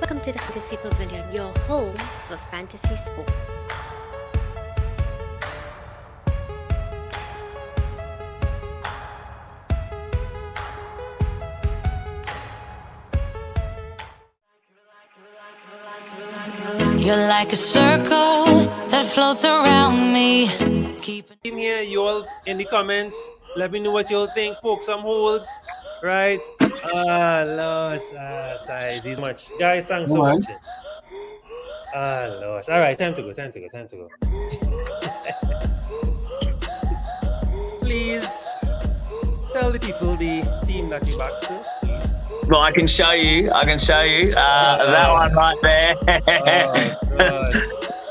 Welcome to the Fantasy Pavilion, your home for fantasy sports. You're like a circle that floats around me. In here, you all in the comments, let me know what you all think. Poke some holes, right? Lord, guys, these much. Guys, thanks for watching. Lord. All right, time to go. Please tell the people the team that you back to, please. Well, I can show you. That one right there. God.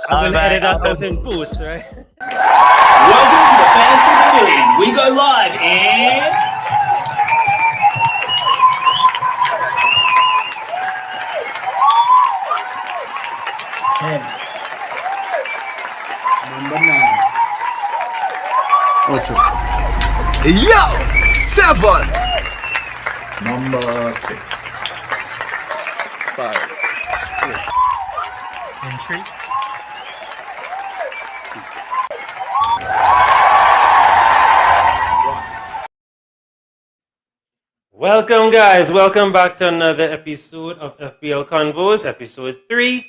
I'm gonna edit that out in post, right? Welcome to the Fantasy Pavilion. We go live in 10. Number 9. 8. Yo! 7. Number 6. 5. Entry. Welcome, guys. Welcome back to another episode of FPL Convos, episode 3.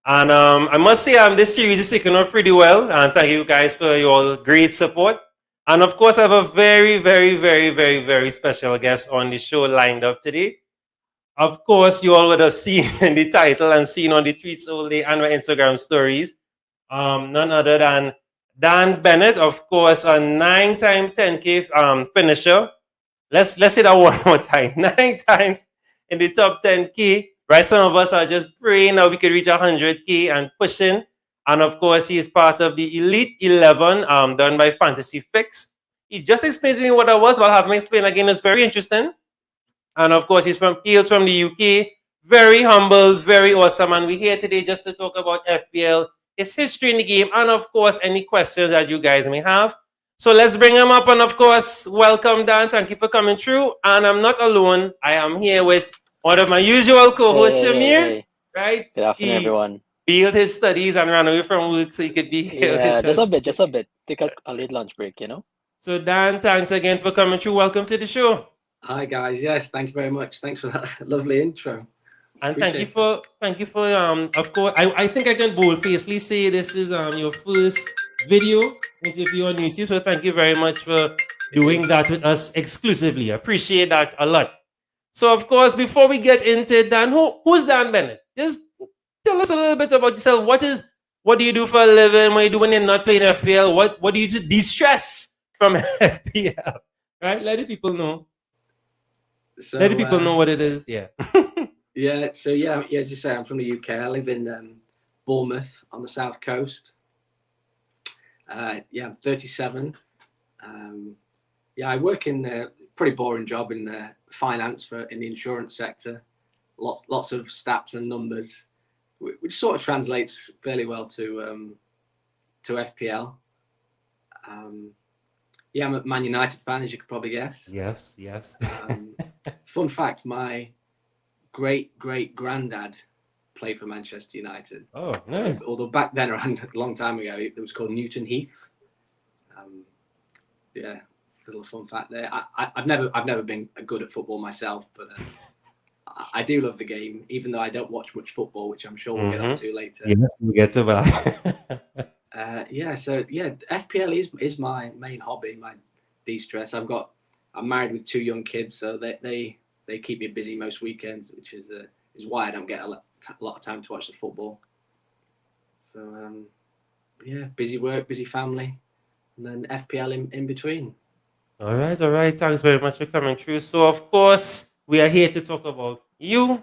And I must say, this series is taking off pretty well. And thank you guys for your great support. And of course, I have a very, very, very, very, very special guest on the show lined up today. Of course, you all would have seen in the title and seen on the tweets all day and my Instagram stories. None other than Dan Bennett, of course, a 9-time 10K finisher. Let's say that one more time. 9 times in the top 10K. Right? Some of us are just praying that we could reach 100K and pushing. And of course, he is part of the Elite 11 done by Fantasy Fix. He just explained to me what that was, but I'll have him explain again. It's very interesting. And of course, he's from the UK. Very humble, very awesome. And we're here today just to talk about FPL, his history in the game, and of course, any questions that you guys may have. So let's bring him up. And of course, welcome, Dan. Thank you for coming through. And I'm not alone. I am here with one of my usual co-hosts, Shamir. Right? Good afternoon, everyone. Failed his studies and ran away from work so he could be here. Yeah, just a bit. Take a late lunch break, So Dan, thanks again for coming through. Welcome to the show. Hi guys. Yes, thank you very much. Thanks for that lovely intro. And thank you for of course I think I can boldfacedly say this is your first video interview on YouTube. So thank you very much for doing that with us exclusively. I appreciate that a lot. So of course, before we get into Dan, who's Dan Bennett? Just tell us a little bit about yourself. What do you do for a living? What do you do when you're not playing FPL? What do you do to de-stress from FPL? Right? Let the people know. So, Let the people know what it is. Yeah. Yeah. So as you say, I'm from the UK. I live in Bournemouth on the south coast. I'm 37. I work in a pretty boring job in finance in the insurance sector. Lots of stats and numbers, which sort of translates fairly well to FPL. I'm a Man United fan, as you could probably guess. Yes. Fun fact: my great granddad played for Manchester United. Oh, nice. Although back then, around a long time ago, it was called Newton Heath. Little fun fact there. I've never been good at football myself, but I do love the game, even though I don't watch much football, which I'm sure we'll get onto later. Yes, we'll get to that. FPL is my main hobby, my de-stress. I'm married with 2 young kids, so they keep me busy most weekends, which is why I don't get a lot of time to watch the football. So busy work, busy family, and then FPL in between. All right. Thanks very much for coming through. So of course, we are here to talk about you,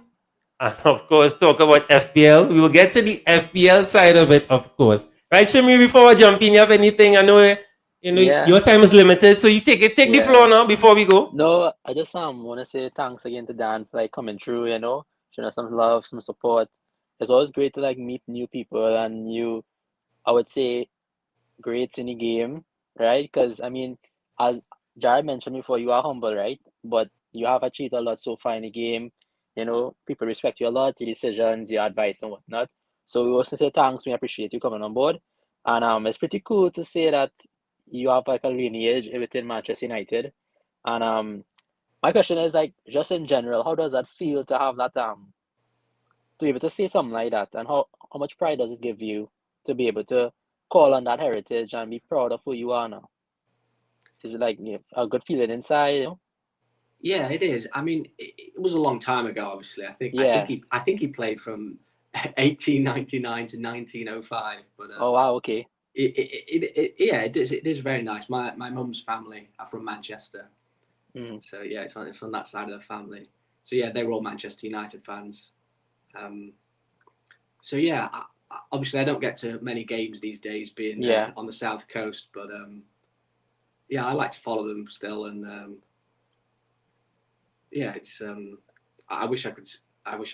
and of course, talk about FPL. We will get to the FPL side of it, of course. Right, Shami, before I jump in, you have anything? I know your time is limited, so you take the floor now before we go. No, I just want to say thanks again to Dan for coming through, showing us some love, some support. It's always great to meet new people and I would say, greats in the game, right? Because as Jared mentioned before, you are humble, right? But you have achieved a lot so far in the game. you know, people respect you a lot, your decisions, your advice and whatnot. So we also say thanks, we appreciate you coming on board. And it's pretty cool to say that you have like a lineage within Manchester United. And my question is like just in general, how does that feel to have that to be able to say something like that? And how much pride does it give you to be able to call on that heritage and be proud of who you are now? Is it like a good feeling inside, you know? Yeah, it is. I mean, it was a long time ago. Obviously, I think Yeah. I think he played from 1899 to 1905. But Oh wow, okay. yeah, it is very nice. My mum's family are from Manchester, Mm. so yeah, it's on that side of the family. So yeah, they were all Manchester United fans. So yeah, obviously I don't get to many games these days, being on the south coast. But yeah, I like to follow them still, and yeah, it's I wish I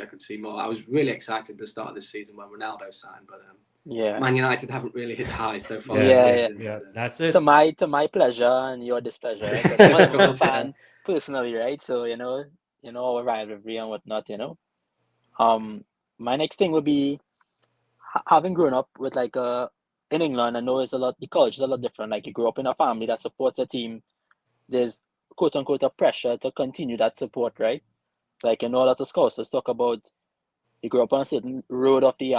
could see more. I was really excited at the start of this season when Ronaldo signed, but Man United haven't really hit high so far this season. Yeah, that's it. To my pleasure and your displeasure, right? 'Cause I'm a Liverpool fan personally, right? So you know our rivalry and whatnot. You know, my next thing would be having grown up with like in England. I know it's a lot. The culture is a lot different. Like you grew up in a family that supports a team. There's quote unquote a pressure to continue that support, right? Like you know, a lot of scouts talk about you grew up on a certain road of the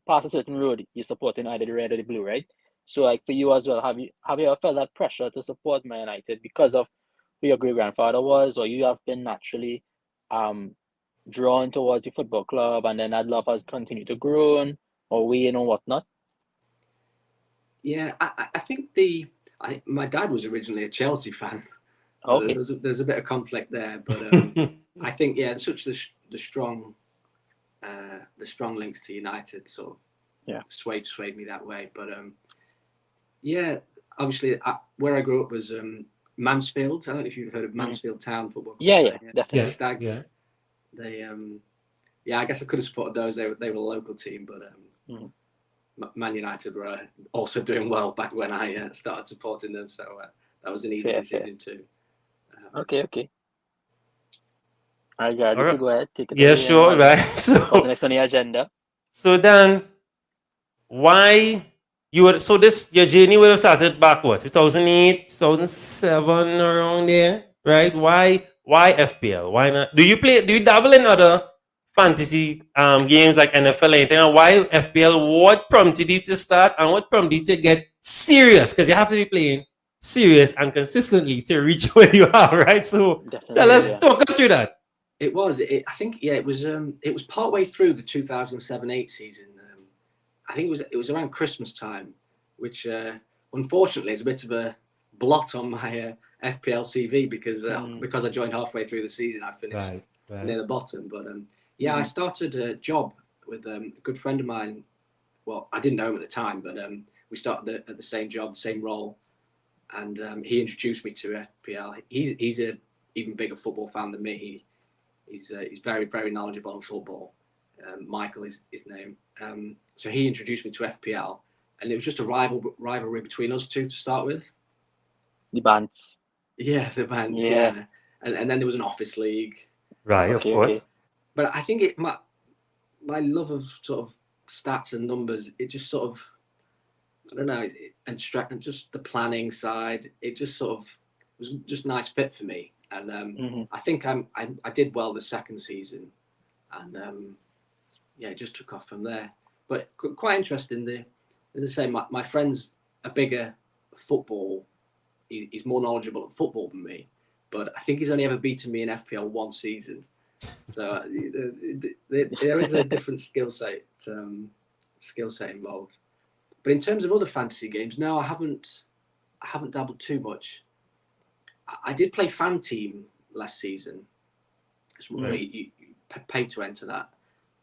past a certain road, you're supporting either the red or the blue, right? So like for you as well, have you ever felt that pressure to support Man United because of who your great grandfather was, or you have been naturally drawn towards the football club and then that love has continued to grow or wane or whatnot? Yeah, I think my dad was originally a Chelsea fan, so Okay. there's a bit of conflict there. But I think there's such the strong links to United sort of swayed me that way. But yeah, obviously where I grew up was Mansfield. I don't know if you've heard of Mansfield Town Football Club. Yeah, definitely. The Stags. They I guess I could have supported those. They were a local team, but Man United were also doing well back when I started supporting them, so that was an easy decision too. Okay. All right, Jared, you can go ahead. Take it Yeah, away. sure, right. What's next on the agenda? So Dan, why so your journey would have started back 2008, 2007 around there, right? Why FPL? Why not? Do you dabble in other fantasy games like NFL or anything? And why FPL? What prompted you to start and what prompted you to get serious? Because you have to be playing serious and consistently to reach where you are, right? So talk us through that. It was. I think. Yeah. It was. It was partway through the 2007-8 season. I think it was around Christmas time, which unfortunately is a bit of a blot on my FPL CV because I joined halfway through the season. I finished near the bottom. But I started a job with a good friend of mine. Well, I didn't know him at the time, but we started at the same job, the same role, and he introduced me to FPL. He's a even bigger football fan than me. He's very, very knowledgeable on football. Michael is his name. So he introduced me to FPL, and it was just a rivalry between us two to start with. The bands. Yeah, the bands. Yeah. And then there was an office league. Right, of course. Okay. But I think my love of sort of stats and numbers, it just sort of, I don't know, and just the planning side, it just sort of was just a nice fit for me. And I think I did well the second season, and it just took off from there. But quite interesting. As I say, my friend's a bigger football. He's more knowledgeable at football than me, but I think he's only ever beaten me in FPL one season. So there is a different skill set involved. But in terms of other fantasy games, no, I haven't dabbled too much. I did play Fan Team last season. You pay to enter that.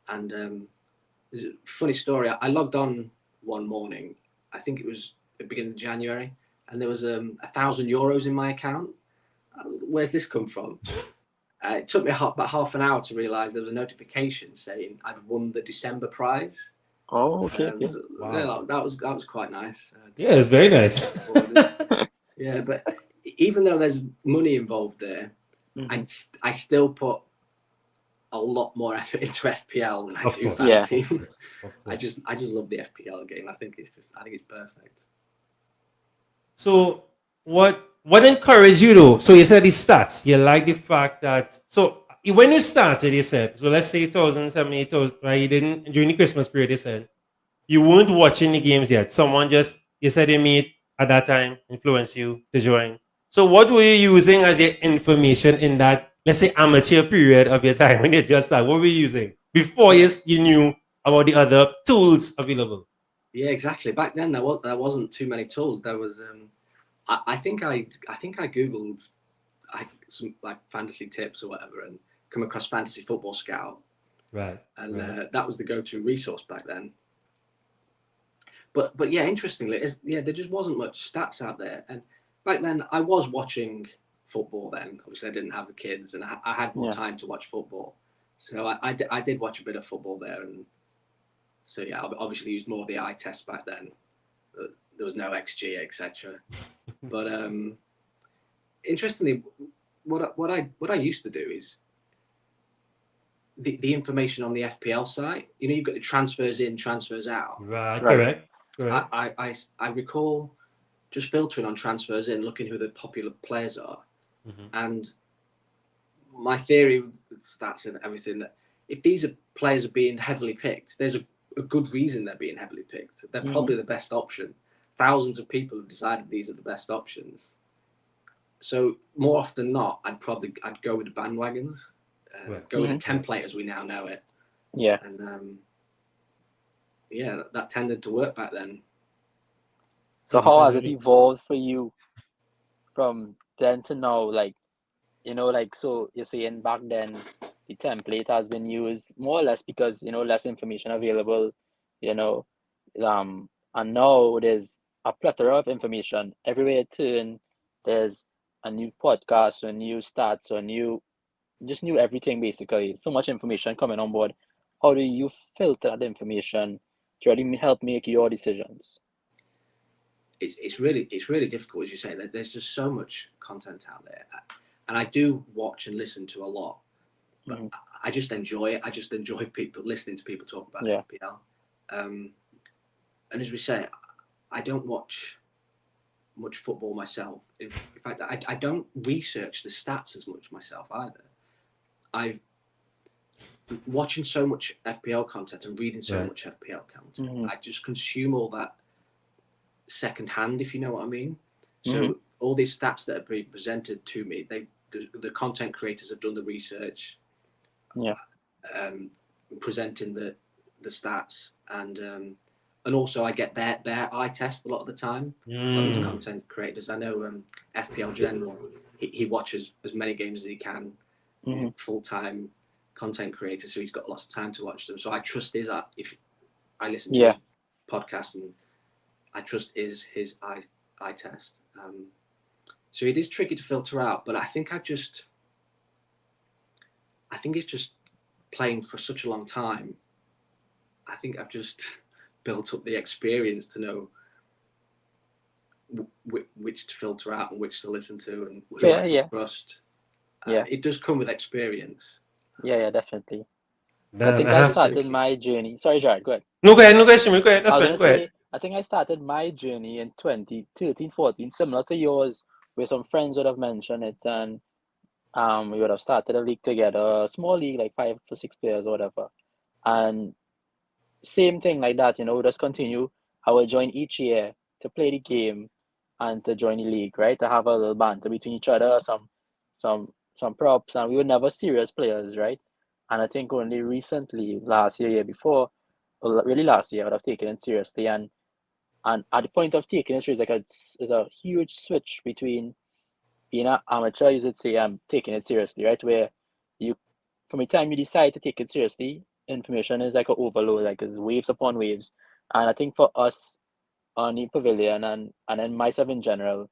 And there's a funny story. I logged on one morning, I think it was the beginning of January, and there was €1,000 in my account. Where's this come from? It took me about half an hour to realise there was a notification saying I'd won the December prize. Oh, okay. Wow. That was quite nice. It's very nice. But even though there's money involved there, I still put a lot more effort into FPL than I Of do course. fantasy. Of course. I just love the FPL game. I think it's perfect. So what encouraged you though? So you said the stats. You like the fact that when you started, you said, so let's say 2007, 2000, right? You didn't during the Christmas period, you said you weren't watching the games yet. Someone just you said they meet at that time, influence you to join. So what were you using as your information in that, let's say, amateur period of your time when you just started? What were you using before you knew about the other tools available? Yeah, exactly. Back then there wasn't too many tools. There was I think I googled some like fantasy tips or whatever, and come across Fantasy Football Scout, Right. and right. that was the go-to resource back then. But yeah, interestingly, there just wasn't much stats out there, and back then I was watching football. Then obviously I didn't have the kids, and I had more time to watch football, so I did watch a bit of football there, and so yeah, I obviously used more of the eye test back then. There was no XG, etc. But interestingly, what I used to do is the information on the FPL site. You know, you've got the transfers in, transfers out. Right. Correct. I recall just filtering on transfers in, looking who the popular players are, and my theory with stats and everything, that if these players are being heavily picked, there's a good reason they're being heavily picked. They're probably the best option. Thousands of people have decided these are the best options. So more often than not, I'd go with the bandwagons, go with the template as we now know it. Yeah. And that tended to work back then. So how has it evolved for you from then to now? Like, you know, like, so you're saying back then the template has been used more or less because, you know, less information available, you know, and now there's a plethora of information everywhere you turn. There's a new podcast or new stats or just new everything basically. So much information coming on board. How do you filter that information to really help make your decisions? It's really difficult, as you say. There's just so much content out there, and I do watch and listen to a lot, but I just enjoy it. I just enjoy listening to people talk about FPL. And as we say, I don't watch much football myself. In fact, I don't research the stats as much myself either. I've watching so much FPL content and reading so much FPL content. I just consume all that secondhand, if you know what I mean. So all these stats that are being presented to me, the content creators have done the research, presenting the stats, and also I get their eye test a lot of the time. A lot of these content creators, I know FPL General, he watches as many games as he can, full-time content creator, so he's got lots of time to watch them. So I trust his if I listen to his podcast, and I trust his eye test. So it is tricky to filter out, but I think it's just playing for such a long time. I think I've just built up the experience to know which to filter out and which to listen to, and who I can trust. It does come with experience. Yeah, definitely. I think I started my journey. Sorry, Jared, go ahead. No, go ahead. No question. Go ahead. That's fine. Go ahead. I think I started my journey in 2013, 14, similar to yours, where some friends would have mentioned it, and we would have started a league together, a small league, like 5 or 6 players or whatever. And same thing like that, you know, just continue. I will join each year to play the game and to join the league, right? To have a little banter between each other, some props, and we were never serious players, right? And I think only recently, last year before, or really last year, I would have taken it seriously. And at the point of taking it seriously, it's a huge switch between being an amateur, you should say, and taking it seriously, right? Where from the time you decide to take it seriously, information is like an overload, like it's waves upon waves. And I think for us on the pavilion and then myself in general,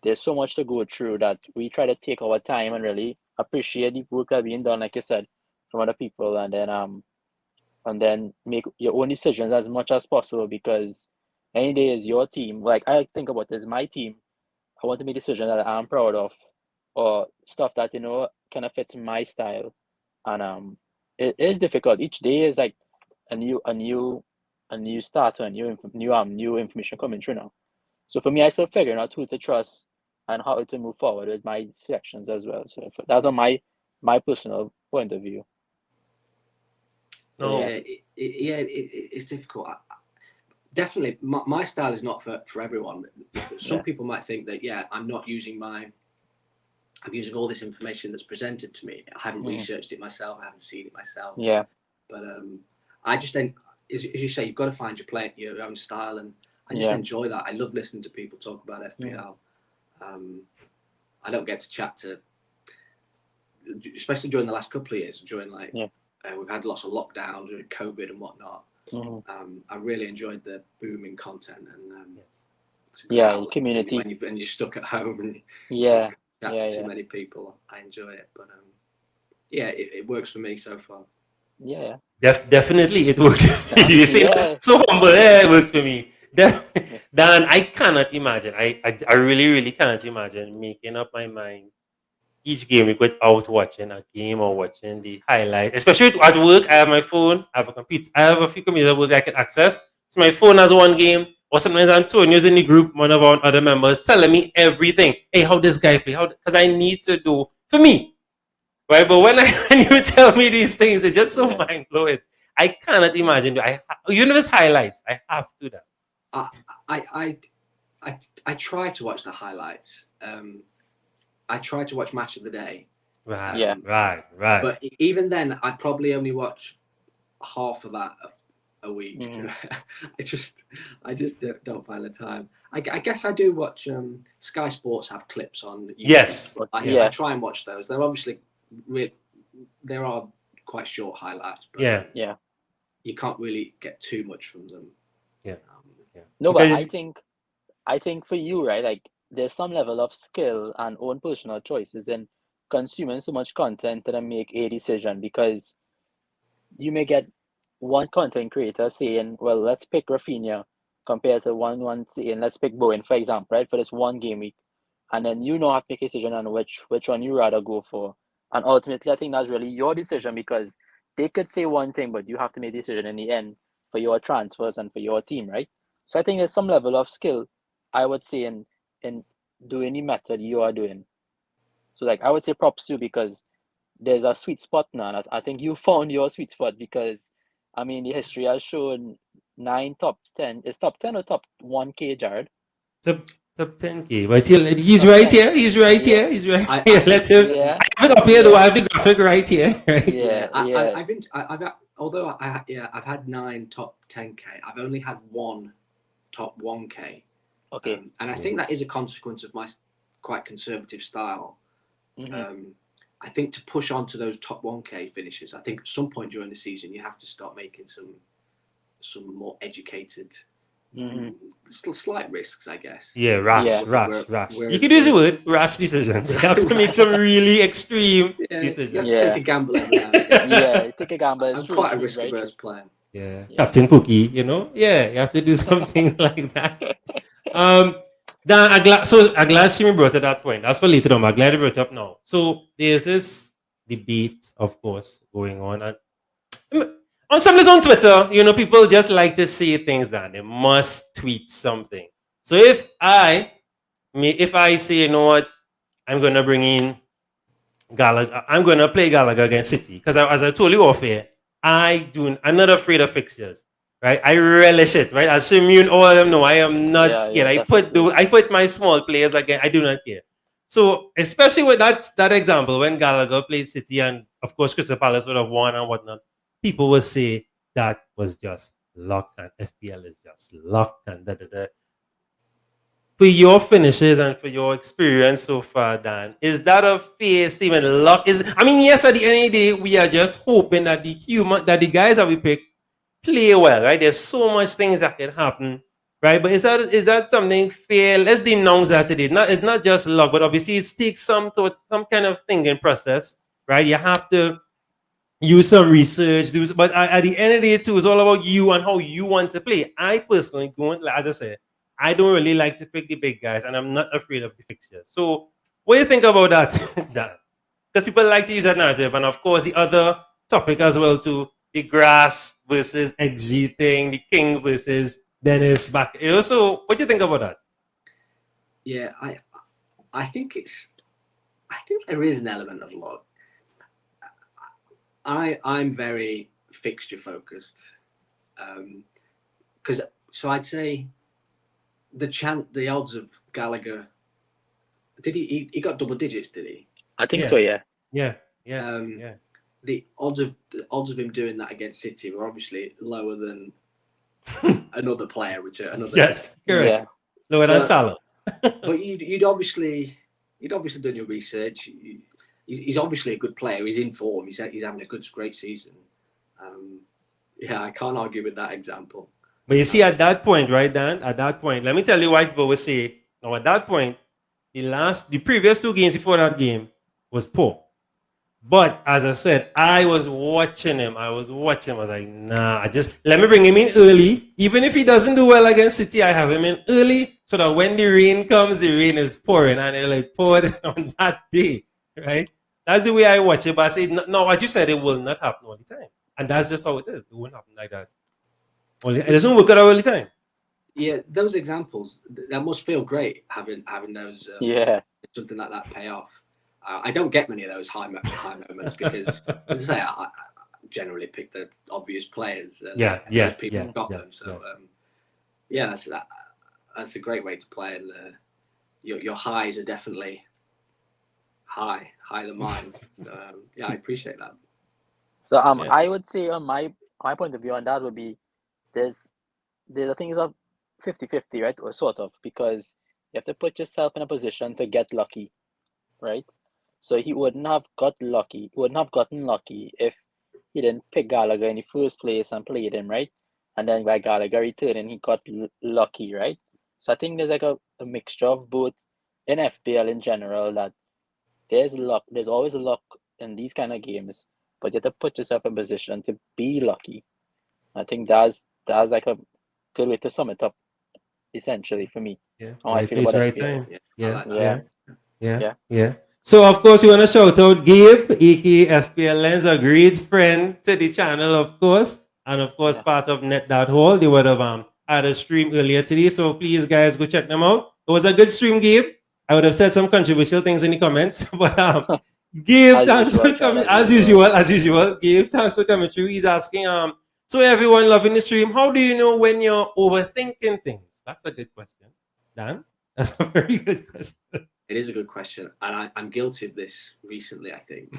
there's so much to go through that we try to take our time and really appreciate the work that being done, like you said, from other people, and then make your own decisions as much as possible, because any day is your team. Like I think about this, my team. I want to make decisions that I'm proud of, or stuff that, you know, kind of fits my style, and it is difficult. Each day is like a new start, a new information coming through now. So for me, I still figuring out who to trust and how to move forward with my selections as well. So that's on my personal point of view. No. It's difficult. Definitely, my style is not for everyone. Some people might think that I'm using all this information that's presented to me. I haven't researched it myself. I haven't seen it myself. Yeah. But I just think, as you say, you've got to find your own style, and I just enjoy that. I love listening to people talk about FPL. I don't get to chat to, especially during the last couple of years, we've had lots of lockdowns during COVID and whatnot. I really enjoyed the booming content and community. When you're stuck at home and chat to too many people, I enjoy it. But it works for me so far. Yeah. Definitely, it worked. You say so humble. Yeah, it worked for me. Dan, I cannot imagine. I really, really cannot imagine making up my mind each game week without watching a game or watching the highlights. Especially at work, I have my phone, I have a computer, I have a few computers at work I can access. So my phone has one game, or sometimes Antonio's in the group, one of our other members, telling me everything. Hey, how this guy play? Because I need to do for me. Right? But when you tell me these things, it's just so mind blowing. I cannot imagine. Universe highlights. I have to do that. I try to watch the highlights. I try to watch Match of the Day. Right. But even then, I probably only watch half of that a week. I just don't find the time. I guess I do watch Sky Sports have clips on YouTube. Yes. I try and watch those. They're obviously there are quite short highlights. But you can't really get too much from them. No, but I think for you, right, like there's some level of skill and own personal choices in consuming so much content that make a decision, because you may get one content creator saying, well, let's pick Rafinha compared to one saying, let's pick Bowen, for example, right, for this one game week. And then you know have to make a decision on which one you rather go for. And ultimately, I think that's really your decision, because they could say one thing, but you have to make a decision in the end for your transfers and for your team, right? So I think there's some level of skill, I would say, in doing the method you are doing. So like I would say props to you, because there's a sweet spot now. And I think you found your sweet spot, because I mean the history has shown 9 top 10. Is top 10 or top 1K, Jared? Top 10K. But he's top right 10. Here. He's right here. He's right here. Let him. I have it up here though. I have the graphic right here. I've had 9 top 10K. I've only had 1 top 1K. Okay. And I think that is a consequence of my quite conservative style. I think to push on to those top 1K finishes, I think at some point during the season you have to start making some more educated, still slight risks, I guess. Rash. You could use the word rash decisions. You have to make some really extreme decisions. You have to take a gamble every now and then. Take a gamble. I'm quite a risk-averse player. Yeah, Captain Cookie, you have to do something like that. Dan, I'm glad Shimi brought it at that point. That's for later on, but I'm glad you brought it up now. So there's this debate, of course, going on. And on some on Twitter, people just like to say things that they must tweet something. So if I say, you know what, I'm gonna bring in Gallagher, I'm gonna play Gallagher against City, because as I told you off here, I'm not afraid of fixtures, right? I relish it, right? As Shimon, all of them know, I am not scared. I put my small players again. I do not care. So especially with that example, when Gallagher played City, and of course Crystal Palace would have won and whatnot, people would say that was just luck and FPL is just luck and da. For your finishes and for your experience so far, Dan, is that a fair statement? Luck yes, at the end of the day, we are just hoping that the guys that we pick play well, right? There's so much things that can happen, right? But is that something fair? Let's denounce that today. It's not just luck, but obviously it takes some kind of thinking process, right? You have to use some research, but at the end of the day, too, it's all about you and how you want to play. I personally don't, as I said, I don't really like to pick the big guys, and I'm not afraid of the fixtures. So, what do you think about that, Dan? Because people like to use that narrative, and of course, the other topic as well too. The grass versus XG thing, the king versus Dennis back. So what do you think about that? Yeah, I think there is an element of luck. I'm very fixture focused, because so I'd say the odds of Gallagher. Did he got double digits? Did he? I think so. Yeah. Yeah. The odds of him doing that against City were obviously lower than another player return. Yes, correct. Yeah. Lower than Salah. But you'd obviously done your research. He's obviously a good player. He's in form. He's having a great season. Yeah, I can't argue with that example. But you see, at that point, right, Dan? At that point, let me tell you why people will say, now at that point, the previous 2 games before that game was poor. But as I said, I was watching him. I was like, nah, let me bring him in early. Even if he doesn't do well against City, I have him in early so that when the rain comes, the rain is pouring. And it like poured on that day, right? That's the way I watch it. But I say, no, what you said, it will not happen all the time. And that's just how it is. It won't happen like that. It doesn't work out all the time. Yeah, those examples, that must feel great having those. Something like that pay off. I don't get many of those high moments because, as I say, I generally pick the obvious players. And people have got them. So, that's a great way to play. And your highs are definitely higher than mine. I appreciate that. So I would say on my point of view on that would be there's I think it's a 50-50, right? Or sort of, because you have to put yourself in a position to get lucky, right? So he wouldn't have gotten lucky if he didn't pick Gallagher in the first place and played him, right? And then by Gallagher returned and he got lucky, right? So I think there's like a mixture of both in FPL in general, that there's luck. There's always luck in these kind of games, but you have to put yourself in position to be lucky. I think that's like a good way to sum it up, essentially, for me. Yeah. Right place, right time. Yeah. So, of course, you want to shout out Gabe, aka FPL Lens, a great friend to the channel, of course, and of course, part of Net.Hall. They would have had a stream earlier today, so please, guys, go check them out. It was a good stream, Gabe. I would have said some controversial things in the comments, but Gabe, thanks for coming. As usual, Gabe, thanks for coming through. He's asking, so everyone loving the stream, how do you know when you're overthinking things? That's a good question. Dan? That's a very good question. It is a good question, and I'm guilty of this recently, I think.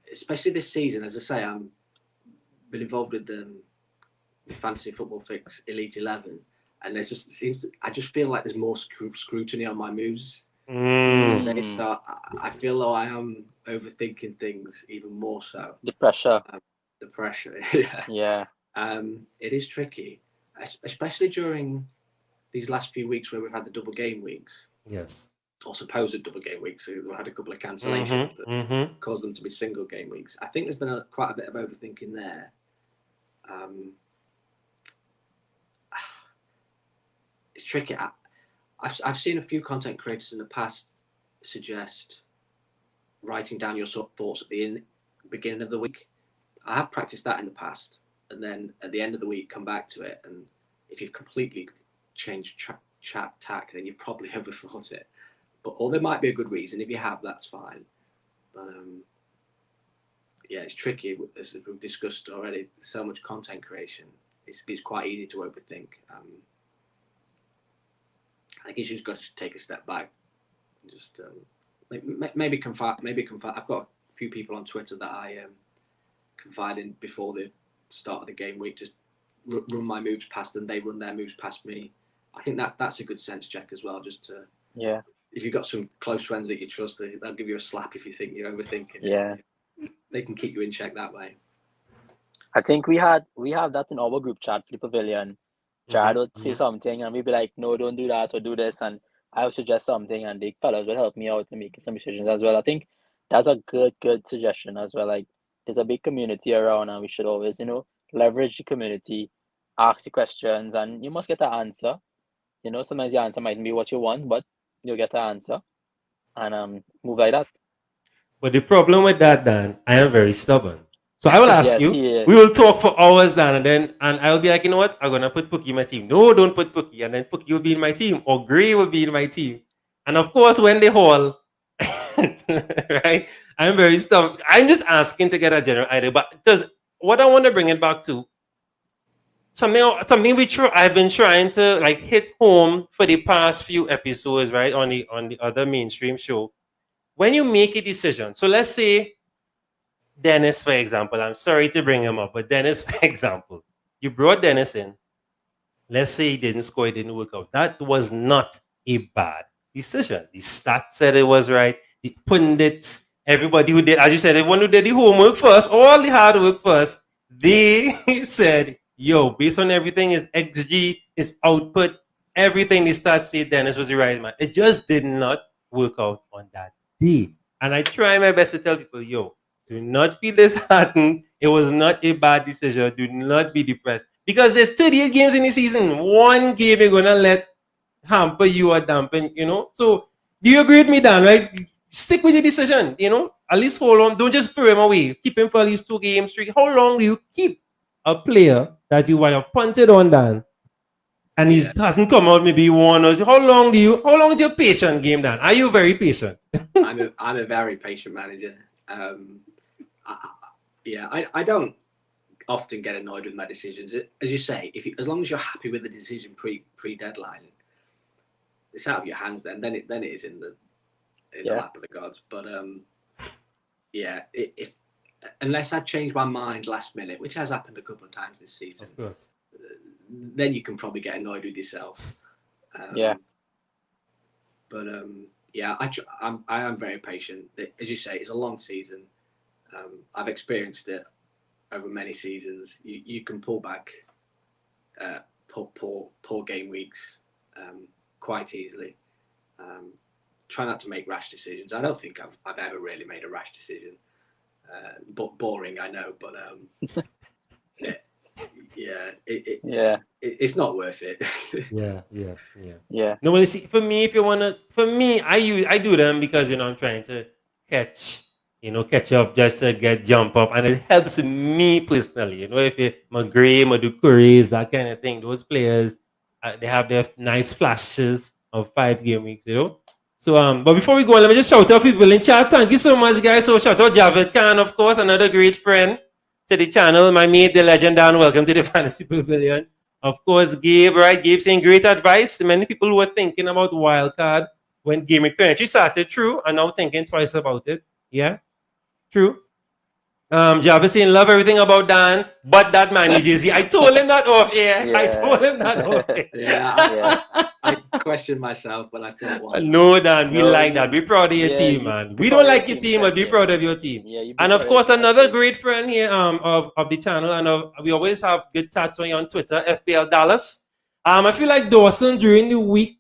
Especially this season, as I say, I'm been involved with the Fantasy Football Fix Elite 11, and there's just I just feel like there's more scrutiny on my moves. So I feel though I am overthinking things even more so. The pressure. Yeah. It is tricky, especially during these last few weeks where we've had the double game weeks. Yes. Or supposed double game weeks. So we had a couple of cancellations that caused them to be single game weeks. I think there's been quite a bit of overthinking there. It's tricky. I've seen a few content creators in the past suggest writing down your thoughts at the beginning of the week. I have practiced that in the past, and then at the end of the week come back to it, and if you've completely changed tack, then you've probably overthought it. Or there might be a good reason. If you have, that's fine. But it's tricky, as we've discussed already. So much content creation, it's quite easy to overthink. I guess you've got to take a step back and just maybe confide. I've got a few people on Twitter that I confide in before the start of the game week. Just run my moves past them. They run their moves past me. I think that's a good sense check as well. Just to if you've got some close friends that you trust, they'll give you a slap if you think you're overthinking. Yeah, they can keep you in check that way. I think we have that in our group chat for the pavilion. Jared would say something and we'd be like, no, don't do that or do this, and I would suggest something and the fellas would help me out in making some decisions as well. I think that's a good suggestion as well. Like, there's a big community around and we should always, leverage the community, ask the questions, and you must get the answer. Sometimes the answer might be what you want, but you'll get the answer and move like that. But the problem with that, Dan, I am very stubborn. So I will ask Yes, you. he We is. will talk for hours, Dan, and I'll be like, you know what? I'm gonna put Pookie in my team. No, don't put Pookie, and then Pookie will be in my team, or Gray will be in my team. And of course, when they haul, right? I'm very stubborn. I'm just asking to get a general idea, but because what I want to bring it back to something I've been trying to like hit home for the past few episodes, right? On the other mainstream show. When you make a decision, so let's say Dennis, for example, I'm sorry to bring him up, but Dennis, for example, you brought Dennis in. Let's say he didn't score, it didn't work out. That was not a bad decision. The stats said it was right. The pundits, everybody who did, as you said, everyone who did the homework first, all the hard work first, they said, yo, based on everything, his XG, his output, everything the stats said, Dennis was the right man. It just did not work out on that day. And I try my best to tell people, yo, do not feel disheartened. It was not a bad decision. Do not be depressed. Because there's 38 games in the season. One game you're gonna let hamper you or dampen, So do you agree with me, Dan? Right? Stick with your decision, At least hold on. Don't just throw him away. Keep him for at least 2 games, 3. How long do you keep a player that you might have punted on, Dan? And he Yeah. hasn't come out maybe one or two. How long is your patient game, Dan? Are you very patient? I'm a very patient manager. I don't often get annoyed with my decisions. As you say, as long as you're happy with the decision pre deadline, it's out of your hands. Then it is in the lap of the gods. But if unless I change my mind last minute, which has happened a couple of times this season, Of course. then you can probably get annoyed with yourself. But I am very patient. As you say, it's a long season. I've experienced it over many seasons. You can pull back poor game weeks quite easily. Try not to make rash decisions. I don't think I've ever really made a rash decision. But boring, I know. But it's not worth it. Yeah. No, well, see, for me, I do them because I'm trying to catch up just to jump up, and it helps me personally. If you McGray, Madukuris, that kind of thing, those players, they have their nice flashes of 5 game weeks. So but before we go, let me just shout out people in chat. Thank you so much, guys. So shout out Javed Khan, of course, another great friend to the channel. My mate, the legend, Dan. Welcome to the Fantasy Pavilion. Of course, Gabe, right? Gabe saying great advice. Many people who were thinking about wildcard when game week 23 started, true, and now thinking twice about it. Yeah, true. Jarvis saying love everything about Dan, but that man New Jersey. I told him that off air. I told him that off air. I questioned myself, but I thought, well, no, Dan, we like that. Be proud of your team, man. We don't like your team, but be proud of your team. And of course, another great friend here of the channel, and we always have good chats on Twitter, FPL Dallas. I feel like Dawson during the week,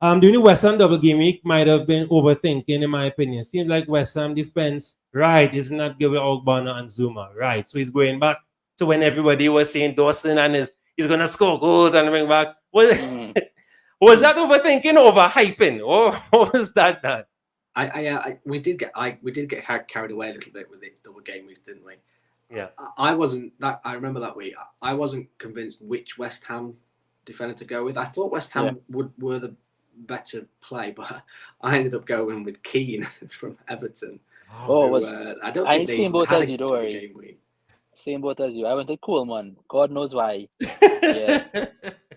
during the West Ham double game week, might have been overthinking, in my opinion. Seems like West Ham defense, right, is not good with Ogbonna and Zuma, right? So he's going back to when everybody was saying Dawson and he's gonna score goals and bring back. Was that overthinking or overhyping? Or what was that? We did get carried away a little bit with the double game week, didn't we? Yeah. I remember that week. I wasn't convinced which West Ham defender to go with. I thought West Ham were the better play, but I ended up going with Keane from Everton. I don't think they same boat had as you, don't worry. Same boat as you. I went to Coleman. God knows why. Yeah.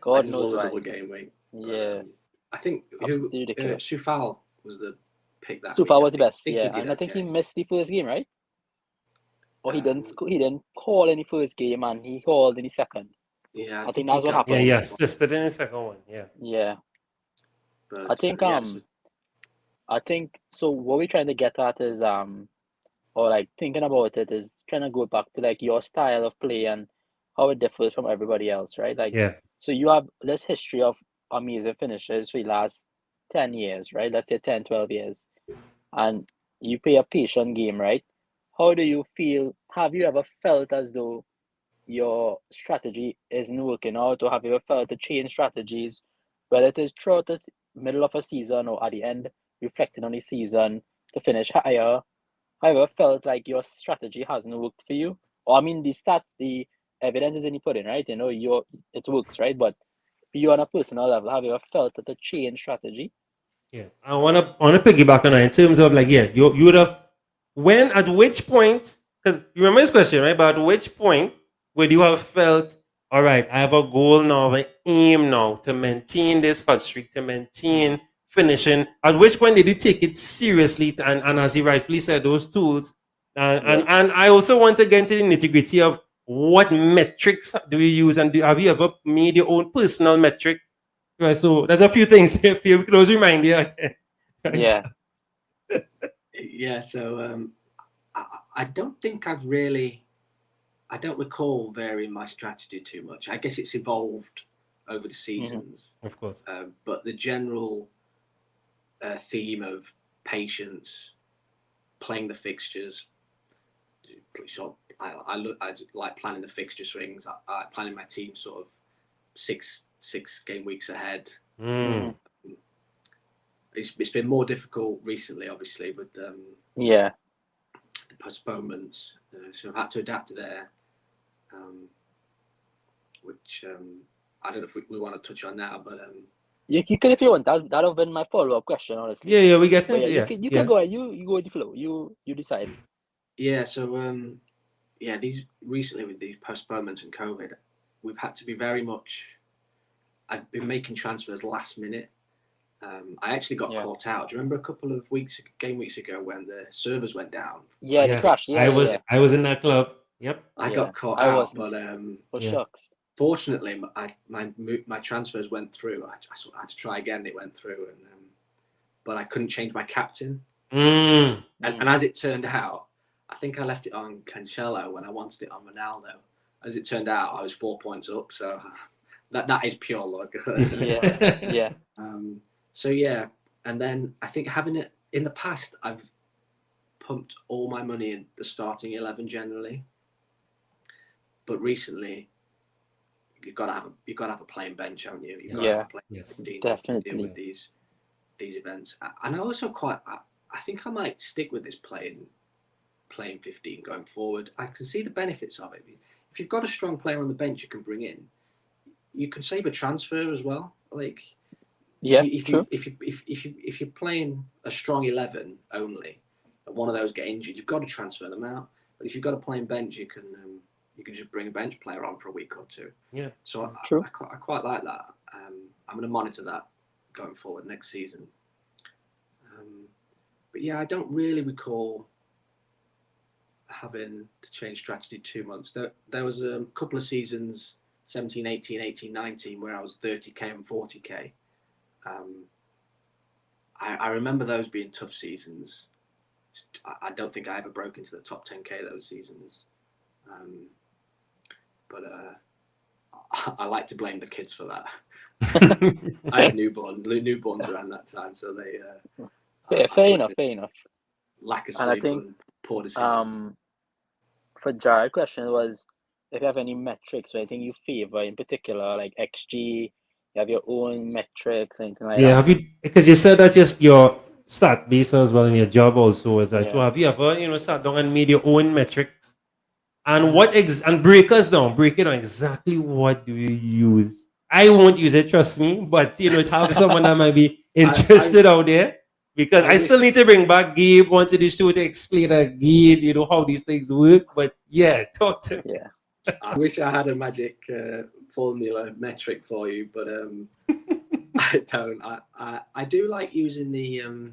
God knows why. Double game week. Yeah. I think Soufal was the pick that Soufal was the best. Yeah, and I think he missed the first game, right? Or he didn't call in the first game and he called in the second. Yeah, I think that's what happened. Yeah, he assisted in the second one. Yeah. Yeah. But, I think so. What we're trying to get at is or like thinking about it is trying to go back to like your style of play and how it differs from everybody else, right? Like, so you have this history of amazing finishes for the last 10 years, right? Let's say 10, 12 years, and you play a patient game, right? How do you feel? Have you ever felt as though your strategy isn't working out, or have you ever felt to change strategies, whether it is throughout the middle of a season or at the end, reflecting on the season to finish higher? however, felt like your strategy hasn't worked for you, or I mean, the evidence is in you put in, right? You know, it works, right? But you on a personal level, have you ever felt that a change strategy? Yeah, I wanna piggyback on that in terms of like, yeah, you would have, when, at which point, because you remember this question, right? But at which point would you have felt, all right, I have a goal now, an aim now to maintain this hot streak, to maintain finishing. At which point did you take it seriously? And as he rightfully said, those tools. Yeah. And I also want to get into the nitty gritty of what metrics do you use, and have you ever made your own personal metric? Right, so there's a few things there for you. We can always remind you again. Right? Yeah. Yeah, so I don't think I've really, I don't recall varying my strategy too much. I guess it's evolved over the seasons, Of course. but the general theme of patience, playing the fixtures. So I like planning the fixture swings. I like planning my team sort of six game weeks ahead. Mm. It's been more difficult recently, obviously, with Yeah. the postponements. So I've had to adapt to there, which I don't know if we want to touch on now, but You can if you want. That would have been my follow up question, honestly. Yeah, we get But into yeah, yeah. you can go ahead. You go with the flow. You decide. yeah. So these recently with these postponements and COVID, we've had to be very much. I've been making transfers last minute. I actually got caught out. Do you remember a couple of game weeks ago when the servers went down? Yeah, Yes, the crash. Yeah, I was in that club. Yep. I got caught I out, wasn't. but Shucks. fortunately, my transfers went through. I had to try again. It went through, but I couldn't change my captain. Mm. And as it turned out, I think I left it on Cancelo when I wanted it on Ronaldo. As it turned out, I was 4 points up. So that is pure luck. Yeah. So yeah, and then I think having it in the past, I've pumped all my money in the starting 11 generally, but recently you've got to have a playing bench, haven't you? You've got to have a playing 15 to deal with these events. And I also I think I might stick with this playing 15 going forward. I can see the benefits of it. If you've got a strong player on the bench you can bring in, you can save a transfer as well. Like, if you're playing a strong 11 only, and one of those get injured, you've got to transfer them out. But if you've got a playing bench, you can just bring a bench player on for a week or two. Yeah. So I quite like that. I'm going to monitor that going forward next season. But yeah, I don't really recall having to change strategy too much. There was a couple of seasons, 17, 18, 18, 19, where I was 30k and 40k. I remember those being tough seasons. I don't think I ever broke into the top 10k those seasons. But I like to blame the kids for that. I had newborns around that time, so they. Fair enough. Lack of sleep And I think poor decisions. for Jared, question was if you have any metrics or anything you favor in particular, like XG. You have your own metrics, anything like that. Yeah, have you? Because you said that just your stat base as well, and your job also as well. So have you ever, sat down and made your own metrics? And and break it down exactly what do you use? I won't use it, trust me, but have someone that might be interested out there, because I still need to bring back Gabe onto the show to explain again, how these things work. But yeah, talk to me. Yeah. I wish I had a magic formula metric for you, but I don't. I do like using the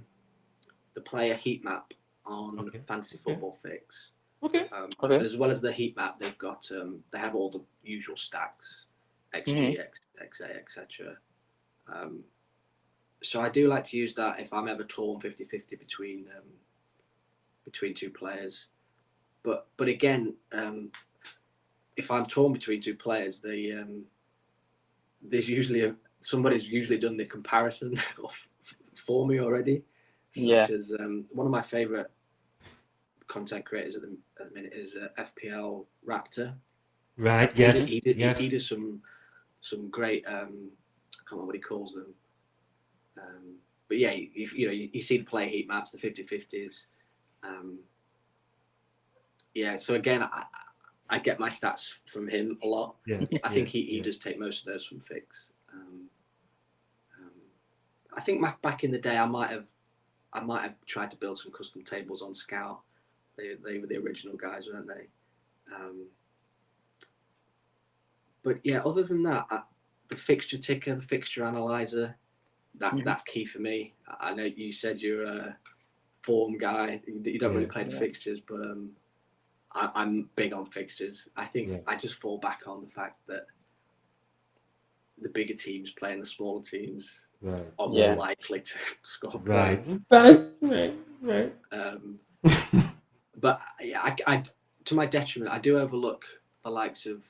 player heat map on Fantasy Football Fix. Okay. As well as the heat map, they've got they have all the usual stacks, XG, XA, etc. So I do like to use that if I'm ever torn 50-50 between two players. But again, if I'm torn between two players, there's usually somebody's usually done the comparison for me already. Such as one of my favorite content creators at the minute is FPL Raptor. Right. Yes. He does some great. I can't remember what he calls them. But yeah, you see the player heat maps, the 50-50s. yeah. So again, I get my stats from him a lot. Yeah. I think he does take most of those from Fix. I think back in the day, I might have tried to build some custom tables on Scout. They were the original guys, weren't they? But yeah, other than that, the fixture ticker, the fixture analyzer, that's key for me. I know you said you're a form guy. You don't really play the fixtures, but I'm big on fixtures. I think I just fall back on the fact that the bigger teams playing the smaller teams are more likely to score points. Right. But yeah, I to my detriment, I do overlook the likes of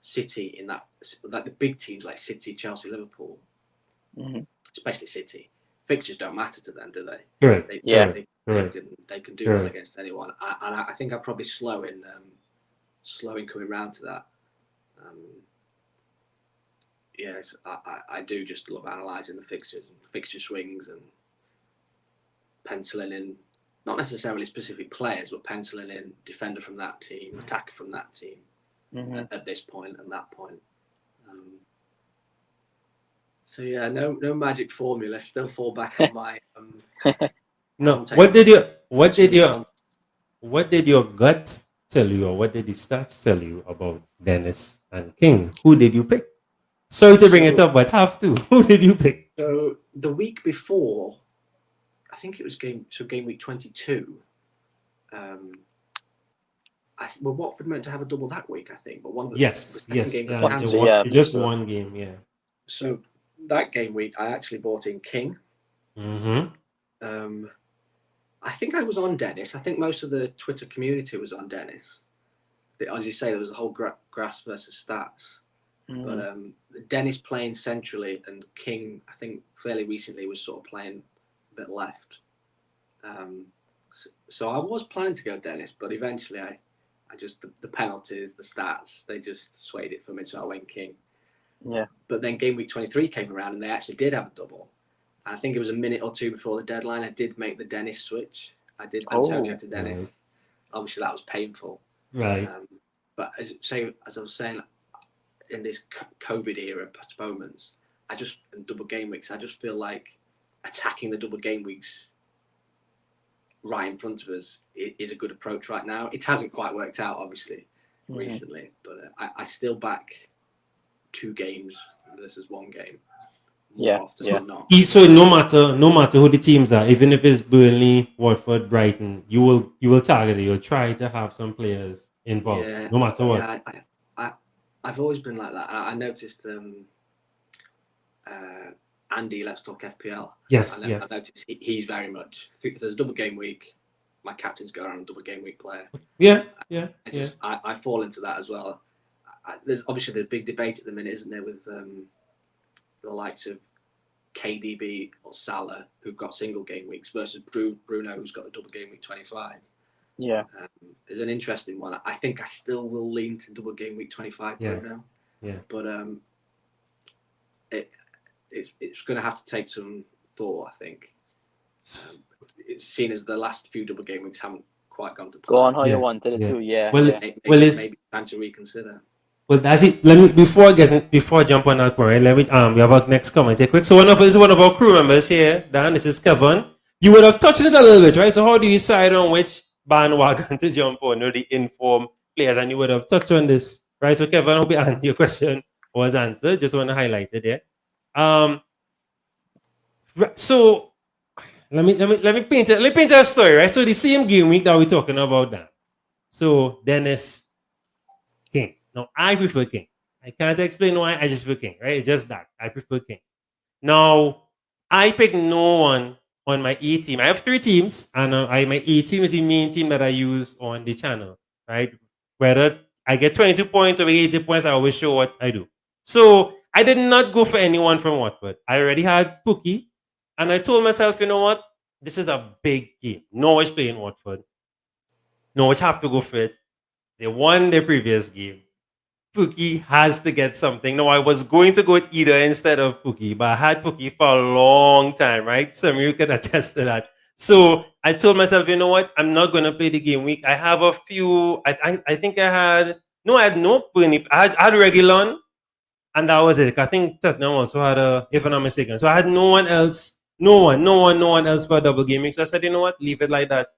City in that, like the big teams like City, Chelsea, Liverpool, especially City. Fixtures don't matter to them, do they? Correct. They can do well against anyone. And I think I'm probably slow in coming round to that. Yes, I do just love analysing the fixtures and fixture swings and penciling in, not necessarily specific players, but penciling in defender from that team, attacker from that team at this point and that point. So yeah, no magic formula. Still fall back on my. No. What did your gut tell you, or what did the stats tell you about Dennis and King? Who did you pick? Sorry to bring it up, but have to. Who did you pick? So the week before, I think it was game week 22. Well, Watford meant to have a double that week, I think, but one of the game just one game, yeah. So that game week, I actually bought in King. I think I was on Dennis. I think most of the Twitter community was on Dennis. As you say, there was a whole grass versus stats. But Dennis playing centrally and King, I think fairly recently, was sort of playing a bit left. So I was planning to go Dennis, but eventually I just, the penalties, the stats, they just swayed it for me, so I went King. Yeah. But then game week 23 came around and they actually did have a double. And I think it was a minute or two before the deadline. I did make the Dennis switch. I did Antonio to Dennis. Right. Obviously, that was painful. Right. But as I was saying, in this COVID era postponements, in double game weeks, I just feel like attacking the double game weeks right in front of us is a good approach right now. It hasn't quite worked out, obviously, recently, but I still back 2 games versus 1 game. Often than not. So no matter who the teams are, even if it's Burnley, Watford, Brighton, you will target it. You'll try to have some players involved, no matter what. I've always been like that. I noticed Andy, Let's Talk FPL. Yes. I noticed he's very much. If there's a double game week, my captains go around a double game week player. I fall into that as well. There's obviously the big debate at the minute, isn't there, with the likes of KDB or Salah, who've got single game weeks, versus Bruno, who's got a double game week 25. Yeah. Is an interesting one. I think I still will lean to double game week 25 Bruno. Yeah. But it's going to have to take some thought, I think. It's seen as the last few double game weeks haven't quite gone to plan. Go on how you wanted it to, Maybe time to reconsider. Well, that's it. Let me before I jump on that point. Let me we have our next comment here quick. So one of our crew members here, Dan. This is Kevin. You would have touched it a little bit, right? So how do you decide on which bandwagon to jump on, or the informed players? And you would have touched on this, right? So Kevin, I hope your question was answered. Just want to highlight it there. So let me paint a story, right? So the same game week that we're talking about now. So Dennis, King. Now I prefer King. I can't explain why. I just prefer King, right? It's just that I prefer King. Now I pick no one on my A team. I have 3 teams, and my A team is the main team that I use on the channel, right? Whether I get 22 points or 80 points, I always show what I do. So I did not go for anyone from Watford. I already had Pookie, and I told myself, you know what? This is a big game. Norwich playing Watford. Norwich have to go for it. They won their previous game. Pookie has to get something. No, I was going to go with Ida instead of Pookie, but I had Pookie for a long time, right? Some of you can attest to that. So I told myself, you know what? I'm not going to play the game week. I have a few. I think I had no. I had no Burnley. I had Regulon, and that was it. I think Tottenham also had a, if I'm not mistaken. So I had no one else, no one else for a double game week. So I said, you know what? Leave it like that,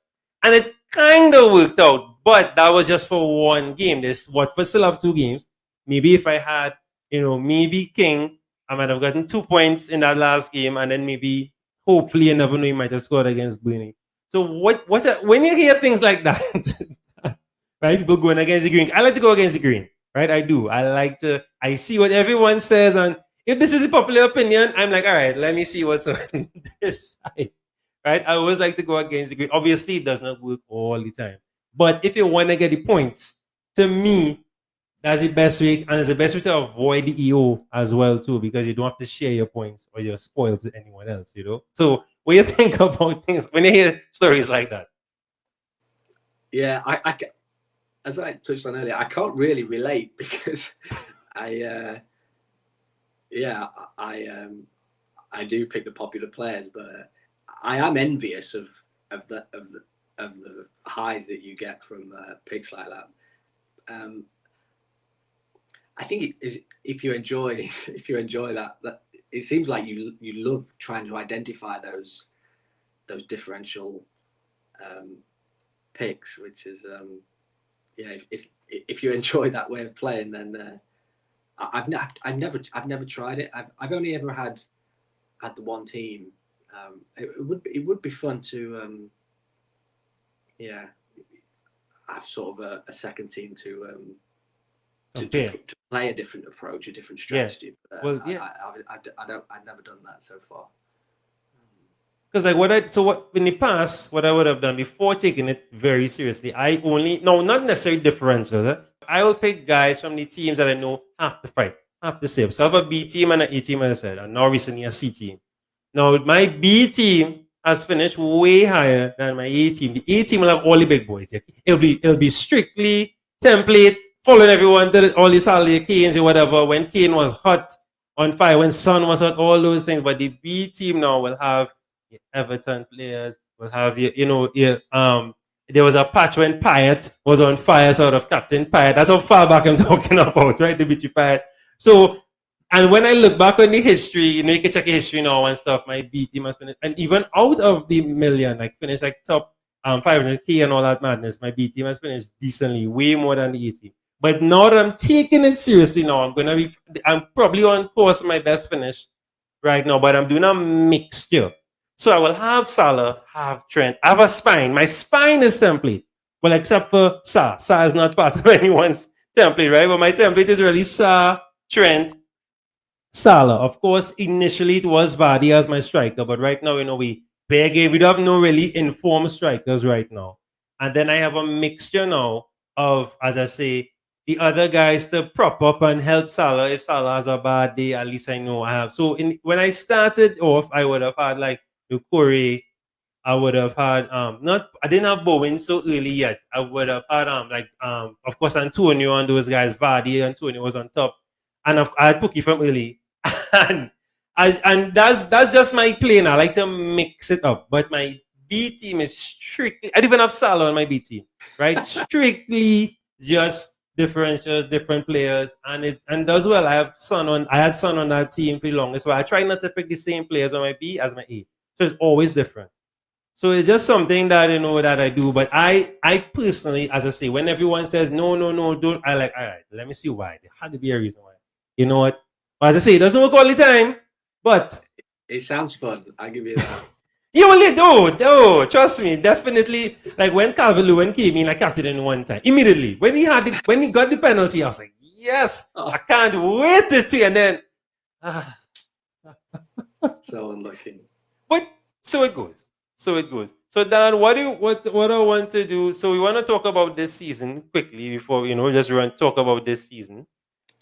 and it kind of worked out. But that was just for one game. This Watford still have two games. Maybe if I had, maybe King, I might have gotten 2 points in that last game, and then maybe, hopefully, you never know, he might have scored against Burnley. So what's that? When you hear things like that, right? People going against the green. I like to go against the green, right? I do. I see what everyone says, and if this is the popular opinion, I'm like, all right, let me see what's on this side, right? I always like to go against the green. Obviously, it does not work all the time, but if you want to get the points, to me, that's the best way, and it's the best way to avoid the EO as well too, because you don't have to share your points or your spoils with anyone else. So, what do you think about things when you hear stories like that? Yeah, as I touched on earlier, I can't really relate because I do pick the popular players, but I am envious of the highs that you get from picks like that. I think if you enjoy that it seems like you love trying to identify those differential picks, which is if you enjoy that way of playing, then I've never tried it. I've only ever had the one team. It would be fun to have sort of a second team to play a different approach, a different strategy. Yeah. I've never done that so far. Because in the past, what I would have done before taking it very seriously, not necessarily differentials. I will pick guys from the teams that I know have to fight, have to save. So I have a B team and an A team, as I said, and now recently a C team. Now my B team has finished way higher than my A team. The A team will have all the big boys. It'll be strictly template, following everyone, all the Salah Kanes or whatever. When Kane was hot, on fire, when Son was hot, all those things. But the B team now will have Everton players, will have there was a patch when Payet was on fire, sort of Captain Payet. That's how far back I'm talking about, right? The BT Payet. So, and when I look back on the history, you can check the history now and stuff. My B team has finished, and even out of the million, like finished like top 500K and all that madness, my B team has finished decently, way more than the A team. But now that I'm taking it seriously now, I'm probably on course for my best finish right now, but I'm doing a mixture. So I will have Salah, have Trent. I have a spine. My spine is template. Well, except for Sa. Sa is not part of anyone's template, right? But my template is really Sa, Trent, Salah. Of course, initially it was Vardy as my striker, but right now, we don't have no really informed strikers right now. And then I have a mixture now of, as I say, the other guys to prop up and help Salah. If Salah has a bad day, at least I know I have. So when I started off, I would have had like Corey. I would have had I didn't have Bowen so early yet. I would have had of course Antonio and those guys. Vardy, Antonio was on top, and I had Pookie from early, and that's just my play. And I like to mix it up. But my B team is strictly. I don't even have Salah on my B team, right? Strictly just differentials, different players, and as well. I had Son on that team for the longest while. I try not to pick the same players on my B as my A, so it's always different. So it's just something that that I do. But I personally, as I say, when everyone says no, don't, I like, all right, let me see why. There had to be a reason why. You know what? But as I say, it doesn't work all the time. But it sounds fun. I give you that. Yeah, well, no, trust me, definitely. Like when Calvert-Lewin came in, I captain him one time. Immediately, when he got the penalty, I was like, yes, I can't wait to see. And then, so unlucky. But so it goes. So Dan, what I want to do? So we want to talk about this season quickly before just talk about this season.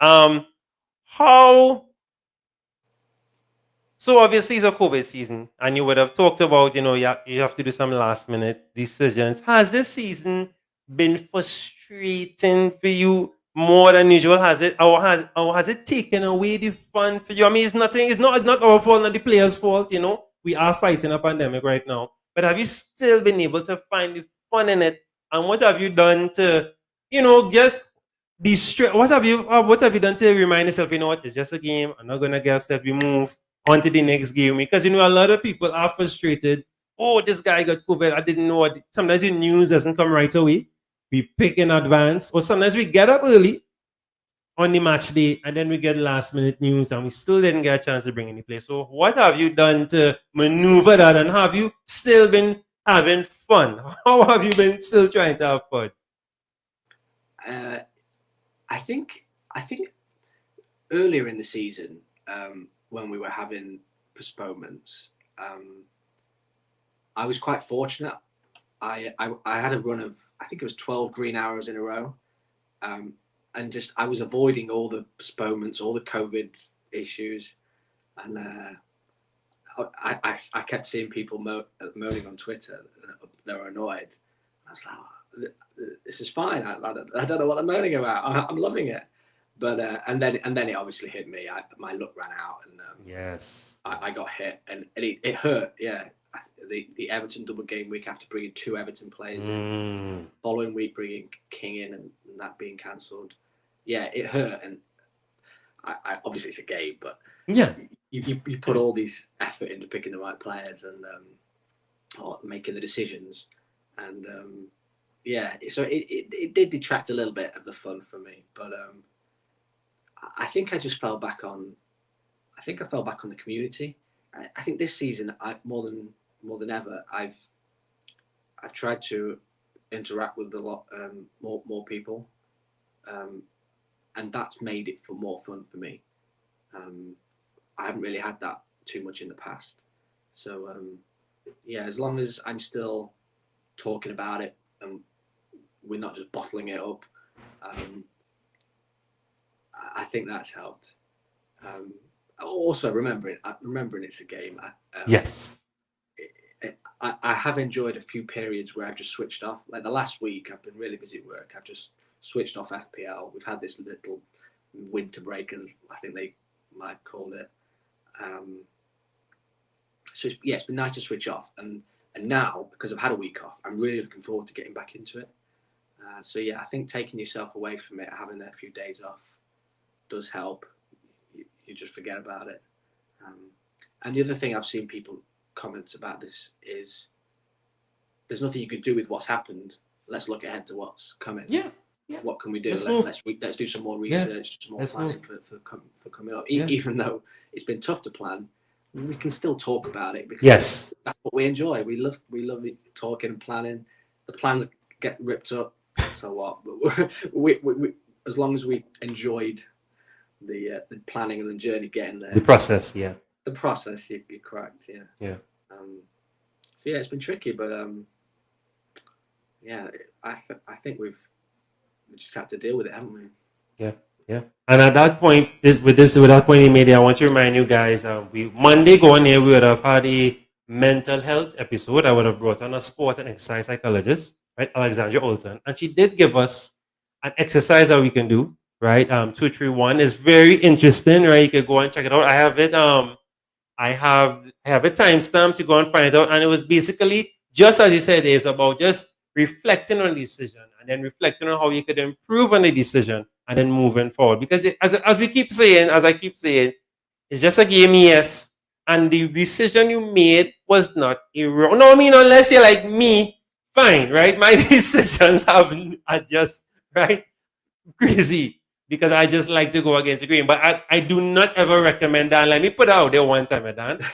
How? So obviously it's a COVID season, and you would have talked about you have to do some last minute decisions. Has this season been frustrating for you more than usual? Has it, or has it taken away the fun for you? I mean, it's not our fault, not the players' fault. We are fighting a pandemic right now. but have you still been able to find the fun in it? And what have you done to, just what have you done to remind yourself, what, it's just a game. I'm not gonna get upset. We move on to the next game because a lot of people are frustrated. Oh, this guy got COVID. I didn't know what. Sometimes the news doesn't come right away. We pick in advance, or sometimes we get up early on the match day and then we get last minute news and we still didn't get a chance to bring any play. So what have you done to maneuver that, and have you still been having fun? How have you been still trying to have fun? I think earlier in the season, when we were having postponements, I was quite fortunate. I had a run of, I think it was 12 green arrows in a row. And just, I was avoiding all the postponements, all the COVID issues. And I kept seeing people moaning on Twitter. They were annoyed. I was like, oh, this is fine. I don't know what I'm moaning about. I'm loving it. But and then it obviously hit me. My luck ran out, and yes, I got hit, and it hurt. Yeah, the Everton double game week after bringing 2 Everton players in, following week bringing King in, and that being cancelled. Yeah, it hurt, and I obviously it's a game, but yeah, you put all these effort into picking the right players and or making the decisions, and yeah, so it did detract a little bit of the fun for me, but I think I just fell back on. I think I fell back on the community. I think this season, more than ever, I've tried to interact with a lot more people, and that's made it for more fun for me. I haven't really had that too much in the past, so yeah. As long as I'm still talking about it and we're not just bottling it up, I think that's helped. Also, remembering it's a game. yes. I have enjoyed a few periods where I've just switched off. Like the last week, I've been really busy at work. I've just switched off FPL. We've had this little winter break, and I think they might have called it. So it's been nice to switch off. And now, because I've had a week off, I'm really looking forward to getting back into it. So yeah, I think taking yourself away from it, having a few days off, does help. You just forget about it. And the other thing I've seen people comment about this is there's nothing you could do with what's happened. Let's look ahead to what's coming. Yeah. What can we do? Let's do some more research, some more planning for coming up. Even though it's been tough to plan, we can still talk about it because that's what we enjoy. We love it, talking and planning. The plans get ripped up, so what? But we as long as we enjoyed the planning and the journey getting there. The process, yeah. The process, you're correct, yeah. Yeah. So yeah, it's been tricky, but yeah, I think we just have to deal with it, haven't we? Yeah, yeah. And at that point, with that point in media, I want to remind you guys, Monday going here, we would have had a mental health episode. I would have brought on a sport and exercise psychologist, right, Alexandra Olton, and she did give us an exercise that we can do. Right, 231 is very interesting. Right, you can go and check it out. I have it. I have it timestamped. You go and find it out, and it was basically just as you said. It's about just reflecting on the decision and then reflecting on how you could improve on the decision and then moving forward. Because as I keep saying, it's just a game, yes, and the decision you made was not wrong. No, I mean, unless you're like me, fine, right? My decisions are just right crazy. Because I just like to go against the grain. But I do not ever recommend that. Let me put it out there one time, Dan.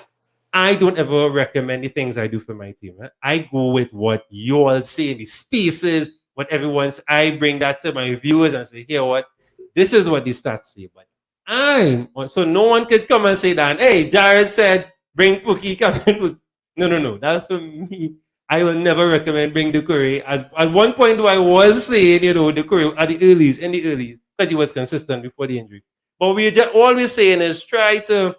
I don't ever recommend the things I do for my team. Right? I go with what you all say, the spaces, what everyone's. I bring that to my viewers and say, here, what? This is what the stats say. But so no one could come and say that, hey, Jared said, bring Pookie, Captain Pookie. No. That's for me. I will never recommend bring the Curry. At one point, though, I was saying, the Curry in the earlies. Because he was consistent before the injury. But we're just always saying is try to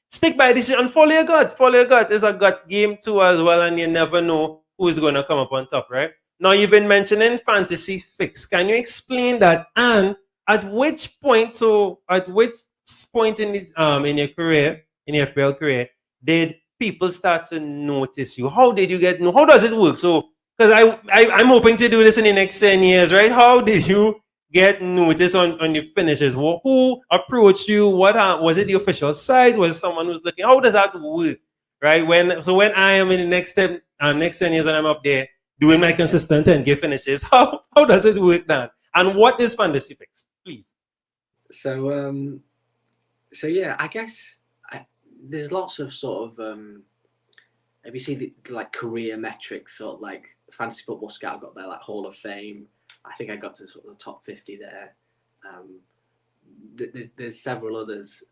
stick by this and follow your gut. Follow your gut. It's a gut game too as well, and you never know who is going to come up on top, right? Now, you've been mentioning fantasy fix. Can you explain that? And at which point in this, in your career, in your FPL career, did people start to notice you? How did you get? How does it work? So, because I'm hoping to do this in the next 10 years, right? How did you get noticed on your finishes? Who approached you? What was it? The official site? Was it someone who's looking? How does that work? Right? When I am in the next 10 years when I'm up there doing my consistent 10K finishes, how does it work now? And what is Fantasy Fix, please? So yeah, I guess there's lots of sort of have you seen the like career metrics, sort of like Fantasy Football Scout got their like Hall of Fame. I think I got to sort of the top 50 there. There's several others.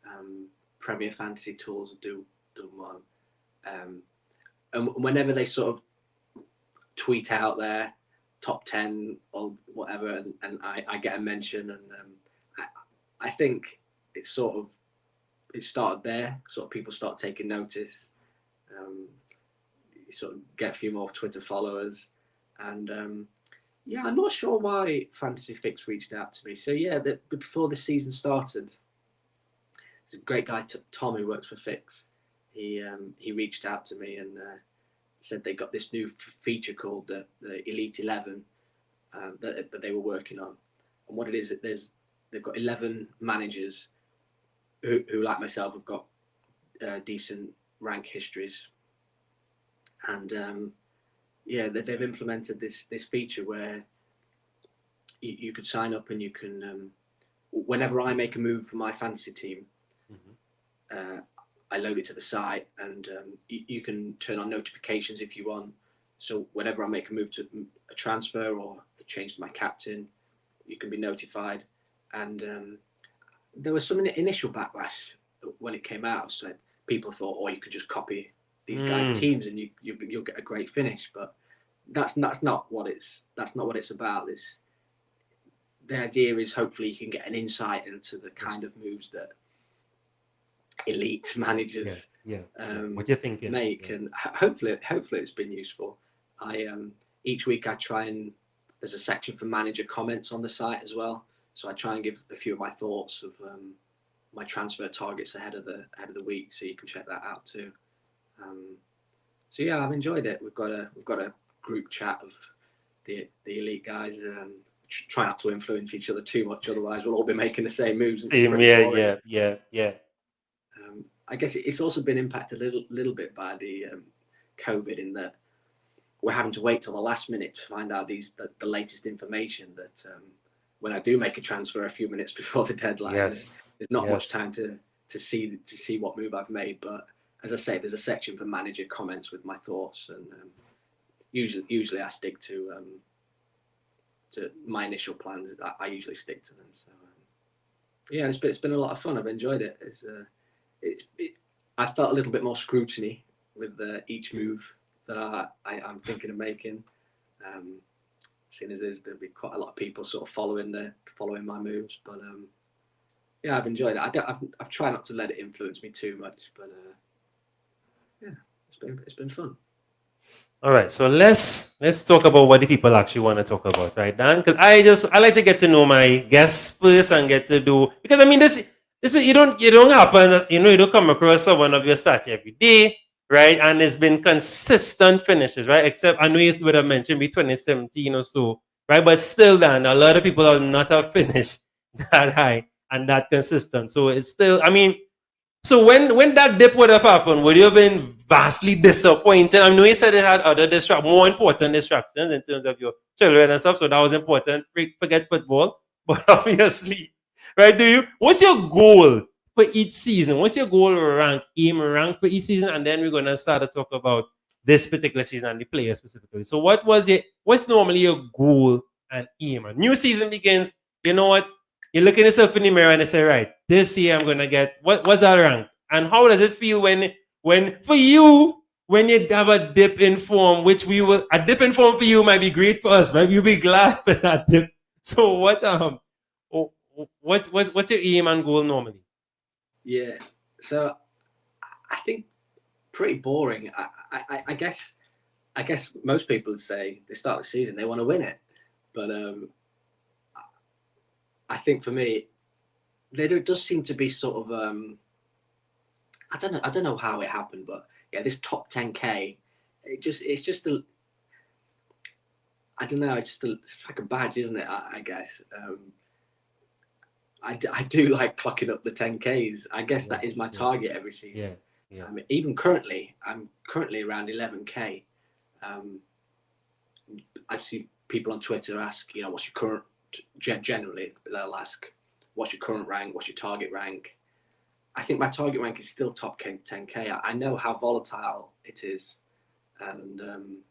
Premier Fantasy Tools do one. And whenever they sort of tweet out their top 10 or whatever, and I get a mention, and I think it started there. Sort of people start taking notice. You sort of get a few more Twitter followers, and yeah, I'm not sure why Fantasy Fix reached out to me. So yeah, before the season started, there's a great guy, Tom, who works for Fix. He reached out to me and said they got this new feature called the Elite 11 that they were working on. And what it is, they've got 11 managers who like myself, have got decent rank histories, and yeah, they've implemented this feature where you could sign up and you can, whenever I make a move for my fantasy team, I load it to the site, and you can turn on notifications if you want. So whenever I make a move to a transfer or a change to my captain, you can be notified. And there was some initial backlash when it came out. So people thought, oh, you could just copy these guys' teams and you'll get a great finish. But that's not what it's about. The idea is hopefully you can get an insight into the kind of moves that elite managers what you're thinking make, and hopefully it's been useful. Each week I try, and there's a section for manager comments on the site as well, so I try and give a few of my thoughts of my transfer targets ahead of the week, so you can check that out too. So yeah, I've enjoyed it. We've got a group chat of the elite guys. Try not to influence each other too much, otherwise we'll all be making the same moves. Yeah. I guess it's also been impacted a little bit by the COVID, in that we're having to wait till the last minute to find out the latest information. That when I do make a transfer a few minutes before the deadline, there's not much time to see what move I've made. But as I say, there's a section for manager comments with my thoughts, and usually I stick to my initial plans. I usually stick to them. So yeah, it's been a lot of fun. I've enjoyed it. I felt a little bit more scrutiny with each move that I'm thinking of making. Seeing as there'll be quite a lot of people sort of following my moves, but yeah, I've enjoyed it. I've tried not to let it influence me too much, but yeah, it's been fun. All right, so let's talk about what the people actually want to talk about, right, Dan? Because I like to get to know my guests first and get to do, because I mean this is you don't happen, you don't come across someone of your start every day, right? And it's been consistent finishes, right? Except I know you would have mentioned me 2017 or so, right? But still, Dan, a lot of people are not have finished that high and that consistent. So it's still, I mean. So when that dip would have happened, would you have been vastly disappointed? I know you said it had other more important distractions in terms of your children and stuff, so that was important. Forget football, but obviously, right? What's your goal for each season? What's your goal rank for each season? And then we're gonna start to talk about this particular season and the players specifically. So what's normally your goal and aim? A new season begins. You know what? You look at yourself in the mirror and you say, right, this year I'm gonna get what's that rank? And how does it feel when for you when you have a dip in form, which a dip in form for you might be great for us, right? You'll be glad for that dip. So what's your aim and goal normally? Yeah, so I think pretty boring. I guess most people would say they start the season, they want to win it, but I think for me, does seem to be sort of I don't know how it happened, but this top 10k, it's just a, I don't know, it's like a badge, isn't it? I guess. I do like clocking up the 10Ks. I guess that is my target every season. Yeah. Even currently, I'm currently around 11K. I see people on Twitter ask, what's your current, generally they'll ask, what's your current rank, what's your target rank? I think my target rank is still top 10K. I know how volatile it is and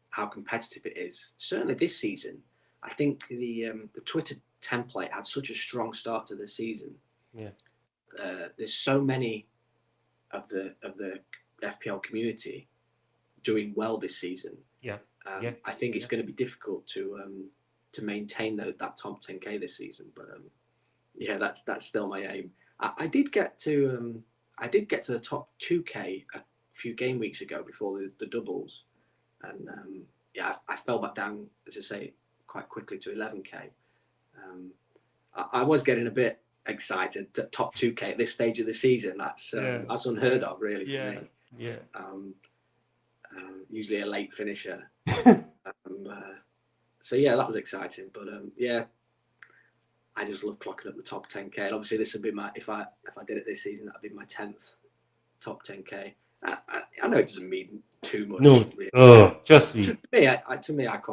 how competitive it is. Certainly this season, I think the Twitter template had such a strong start to the season. Yeah. There's so many of the FPL community doing well this season. Yeah. I think it's going to be difficult to maintain that top 10K this season. But that's still my aim. I did get to the top 2K a few game weeks ago before the doubles, and I fell back down, as I say, quite quickly to 11K. I was getting a bit excited. Top 2K at this stage of the season, that's unheard of, really, for me. Yeah. Usually a late finisher. So that was exciting. But I just love clocking up the top 10K. And obviously, this would be if I did it this season, that'd be my 10th top 10K. I know it doesn't mean too much. No, really. Just me. To me, I'd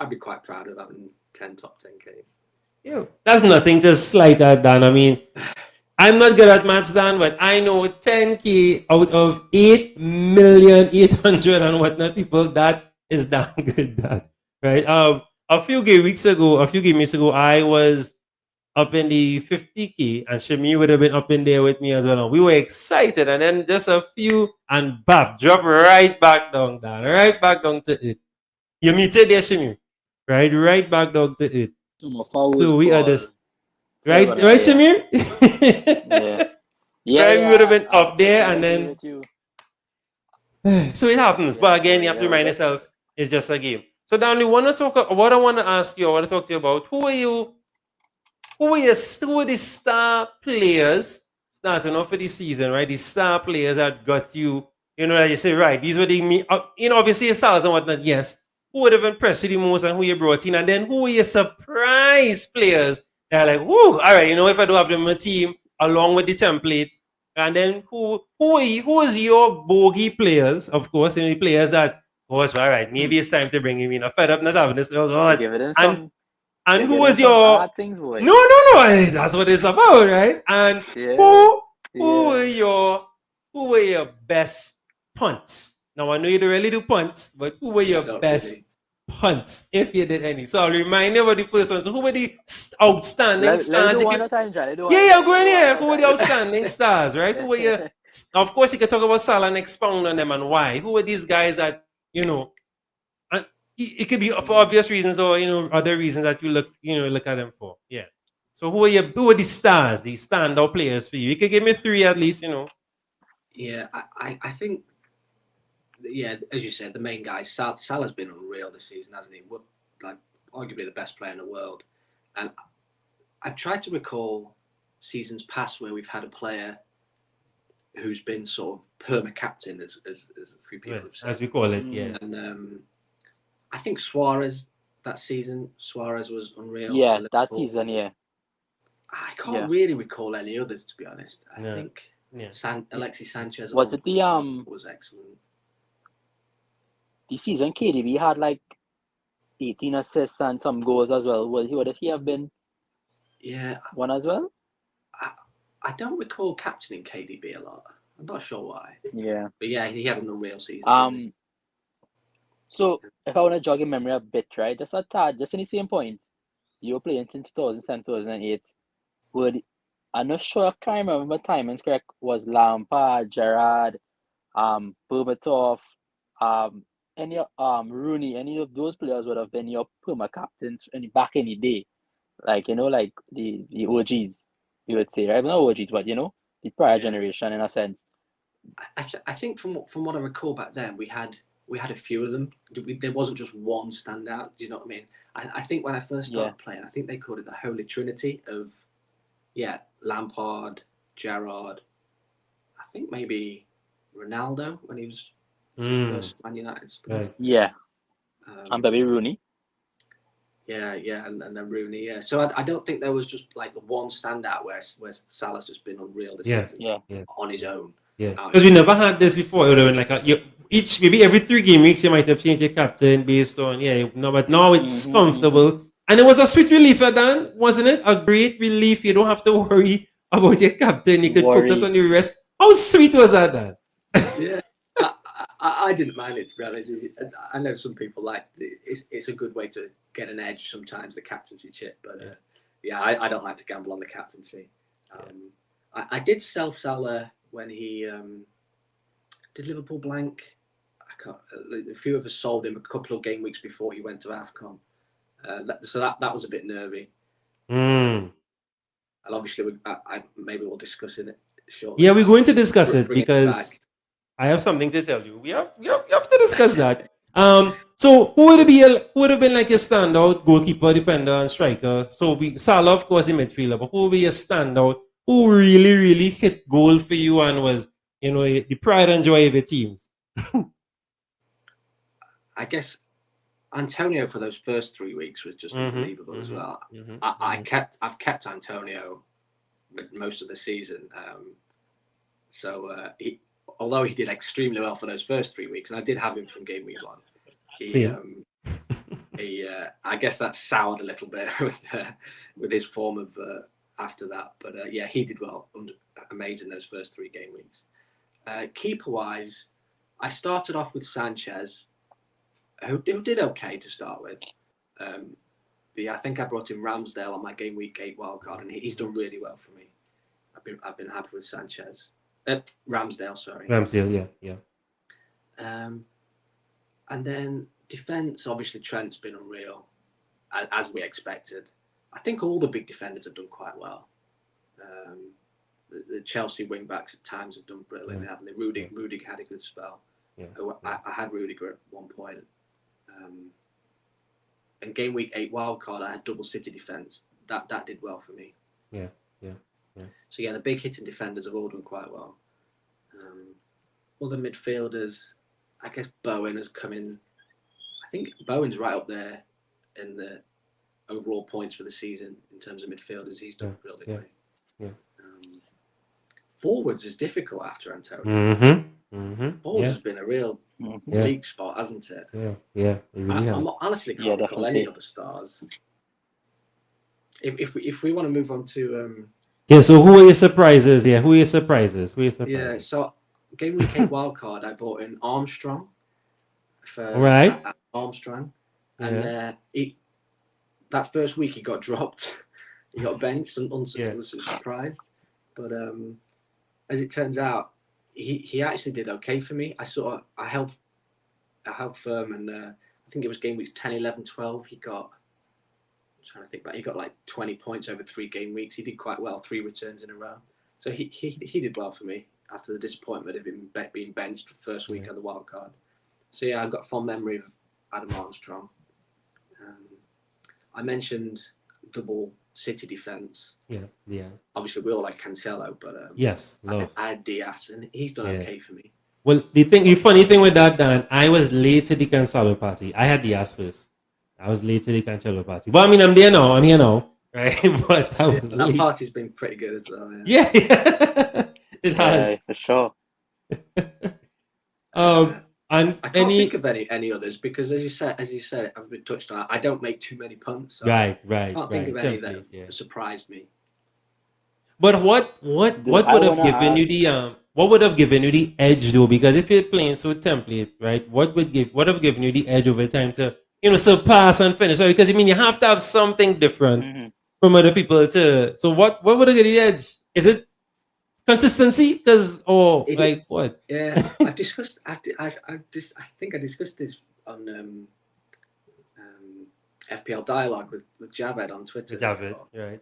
be quite proud of having 10 top 10Ks. Yeah, that's nothing to slight at, Dan. I mean, I'm not good at maths, Dan, but I know 10K out of 8,800,000 and whatnot people, that is damn good, Dan. Right? A few game weeks ago, I was up in the 50K, and Shami would have been up in there with me as well. And we were excited, and then just a few, and bap, drop right back down, Dan. Right back down to it. You muted there, Shami. Right back down to it. So we are just right, Shamir? Yeah, we would have been up there, and then so it happens. But again, you have to remind yourself, it's just a game. So Dan, what I want to ask you, I want to talk to you about, who are the star players starting off for the season, right? The star players that got you, that you say, right, these were the obviously your stars and whatnot, yes. Who would have impressed you the most and who you brought in? And then who were your surprise players that are like, whoo, all right, if I do have them on my team along with the template. And then who is your bogey players, of course, the players that, all right, maybe it's time to bring him in. I'm fed up not having this. Oh, gosh. And who was your things, boy. No, that's what it's about, right? And who were your best punts? Now I know you don't really do punts, but who were your best punts, if you did any? So I'll remind you about the first one. So who were the outstanding stars? Let's do one at a time, Charlie. Go in here. Who were the outstanding stars, right? Who were your? Of course, you can talk about Salah and expound on them and why. Who were these guys that and it could be for obvious reasons or other reasons that you look at them for. Yeah. So who are the stars, the standout players for you? You could give me 3 at least. Yeah, I think. Yeah, as you said, the main guy, Salah's been unreal this season, hasn't he? Like, arguably the best player in the world. And I've tried to recall seasons past where we've had a player who's been sort of perma-captain, as a few people have said. As we call it, yeah. And I think Suarez was unreal. Yeah, that season, yeah. I can't really recall any others, to be honest. I think Alexis Sanchez was it the was excellent. The season KDB had like 18 assists and some goals as well. Would he have been one as well? I don't recall captaining KDB a lot. I'm not sure why. Yeah. But yeah, he had an unreal season. So if I want to jog your memory a bit, right? Just a tad, just in the same point. You were playing since 2007, 2008. I'm not sure, I can't remember my timing's correct, was Lampard, Gerrard, Berbatov, any Rooney, any of those players would have been your perma captains back in the day, like like the OGs, you would say, right? Not OGs, but the prior generation in a sense. I think from what I recall back then, we had a few of them. There wasn't just one standout. Do you know what I mean? I think when I first started playing, I think they called it the Holy Trinity of Lampard, Gerrard. I think maybe Ronaldo when he was first Man United stuff. Right. Yeah, and Baby Rooney. Yeah, and then Rooney. Yeah, so I don't think there was just like the one standout where Salah's just been unreal this season. Yeah. On his own. Yeah, because we never had this before. It would have been like maybe every 3 game weeks you might have changed your captain based on but now it's comfortable. And it was a sweet relief, Dan, wasn't it? A great relief. You don't have to worry about your captain. You could focus on the rest. How sweet was that, Dan? Yeah, I didn't mind it, to be honest. I know some people like it's a good way to get an edge sometimes, the captaincy chip. But I don't like to gamble on the captaincy. I did sell Salah when he did Liverpool blank. A few of us sold him a couple of game weeks before he went to AFCON. So that was a bit nervy. And obviously, maybe we'll discuss it shortly. Yeah, we're going to discuss it because I have something to tell you. We have to discuss that. So who would have been like your standout goalkeeper, defender, and striker? So Salah, of course, the midfielder, but who would be your standout? Who really, really hit goal for you and was, the pride and joy of your teams? I guess Antonio for those first 3 weeks was just unbelievable as well. I've kept Antonio most of the season. Although he did extremely well for those first 3 weeks, and I did have him from game week 1. I guess that soured a little bit with his form of after that. But he did well, amazing those first 3 game weeks. Keeper wise, I started off with Sanchez, who did okay to start with. I think I brought in Ramsdale on my game week 8 wildcard, and he's done really well for me. I've been happy with Sanchez. Ramsdale, sorry. Ramsdale, yeah. And then defence, obviously Trent's been unreal, as we expected. I think all the big defenders have done quite well. The Chelsea wing backs at times have done brilliantly, haven't they? Rudiger had a good spell. Yeah. I had Rudiger at one point. And game week 8 wildcard, I had double City defence. That did well for me. Yeah. So the big hitting defenders have all done quite well. Other midfielders, I guess Bowen has come in. I think Bowen's right up there in the overall points for the season in terms of midfielders. He's done brilliantly. Yeah. Forwards is difficult after Antonio. Forwards has been a real weak spot, hasn't it? Yeah. It really has. I'm honestly can't recall any other stars. If we want to move on to so who are your surprises? Who are your surprises? Yeah, so game week 8 wildcard, I bought in Armstrong for Armstrong, and that first week he got dropped, he got benched, and was surprised. But as it turns out, he actually did okay for me. I held firm, and I think it was game weeks 10, 11, 12. He got. I'm trying to think back. He got like 20 points over 3 game weeks. He did quite well, 3 returns in a row. So he did well for me after the disappointment of him being benched first week on the wild card. So I've got a fond memory of Adam Armstrong. I mentioned double City defence. Yeah. Obviously, we all like Cancelo, but I had Diaz, and he's done okay for me. Well, the funny thing with that, Dan, I was late to the Cancelo party. I had Diaz first. I was late to the Cancelo party. Well, I mean, I'm here now, right? But I was late. That party's been pretty good as well. Yeah. It has. For sure. And I can't think of any others because, as you said, I've been touched on. I don't make too many punts. So right. I can't think of any that surprised me. But what would have given you the edge though? Because if you're playing so template, right? What would have given you the edge over time to surpass and finish? Right? Because you have to have something different from other people to. So what would have given you the edge? Is it consistency? Because what? Yeah, I discussed. I think I discussed this on FPL Dialogue with Javed on Twitter. Javed, right?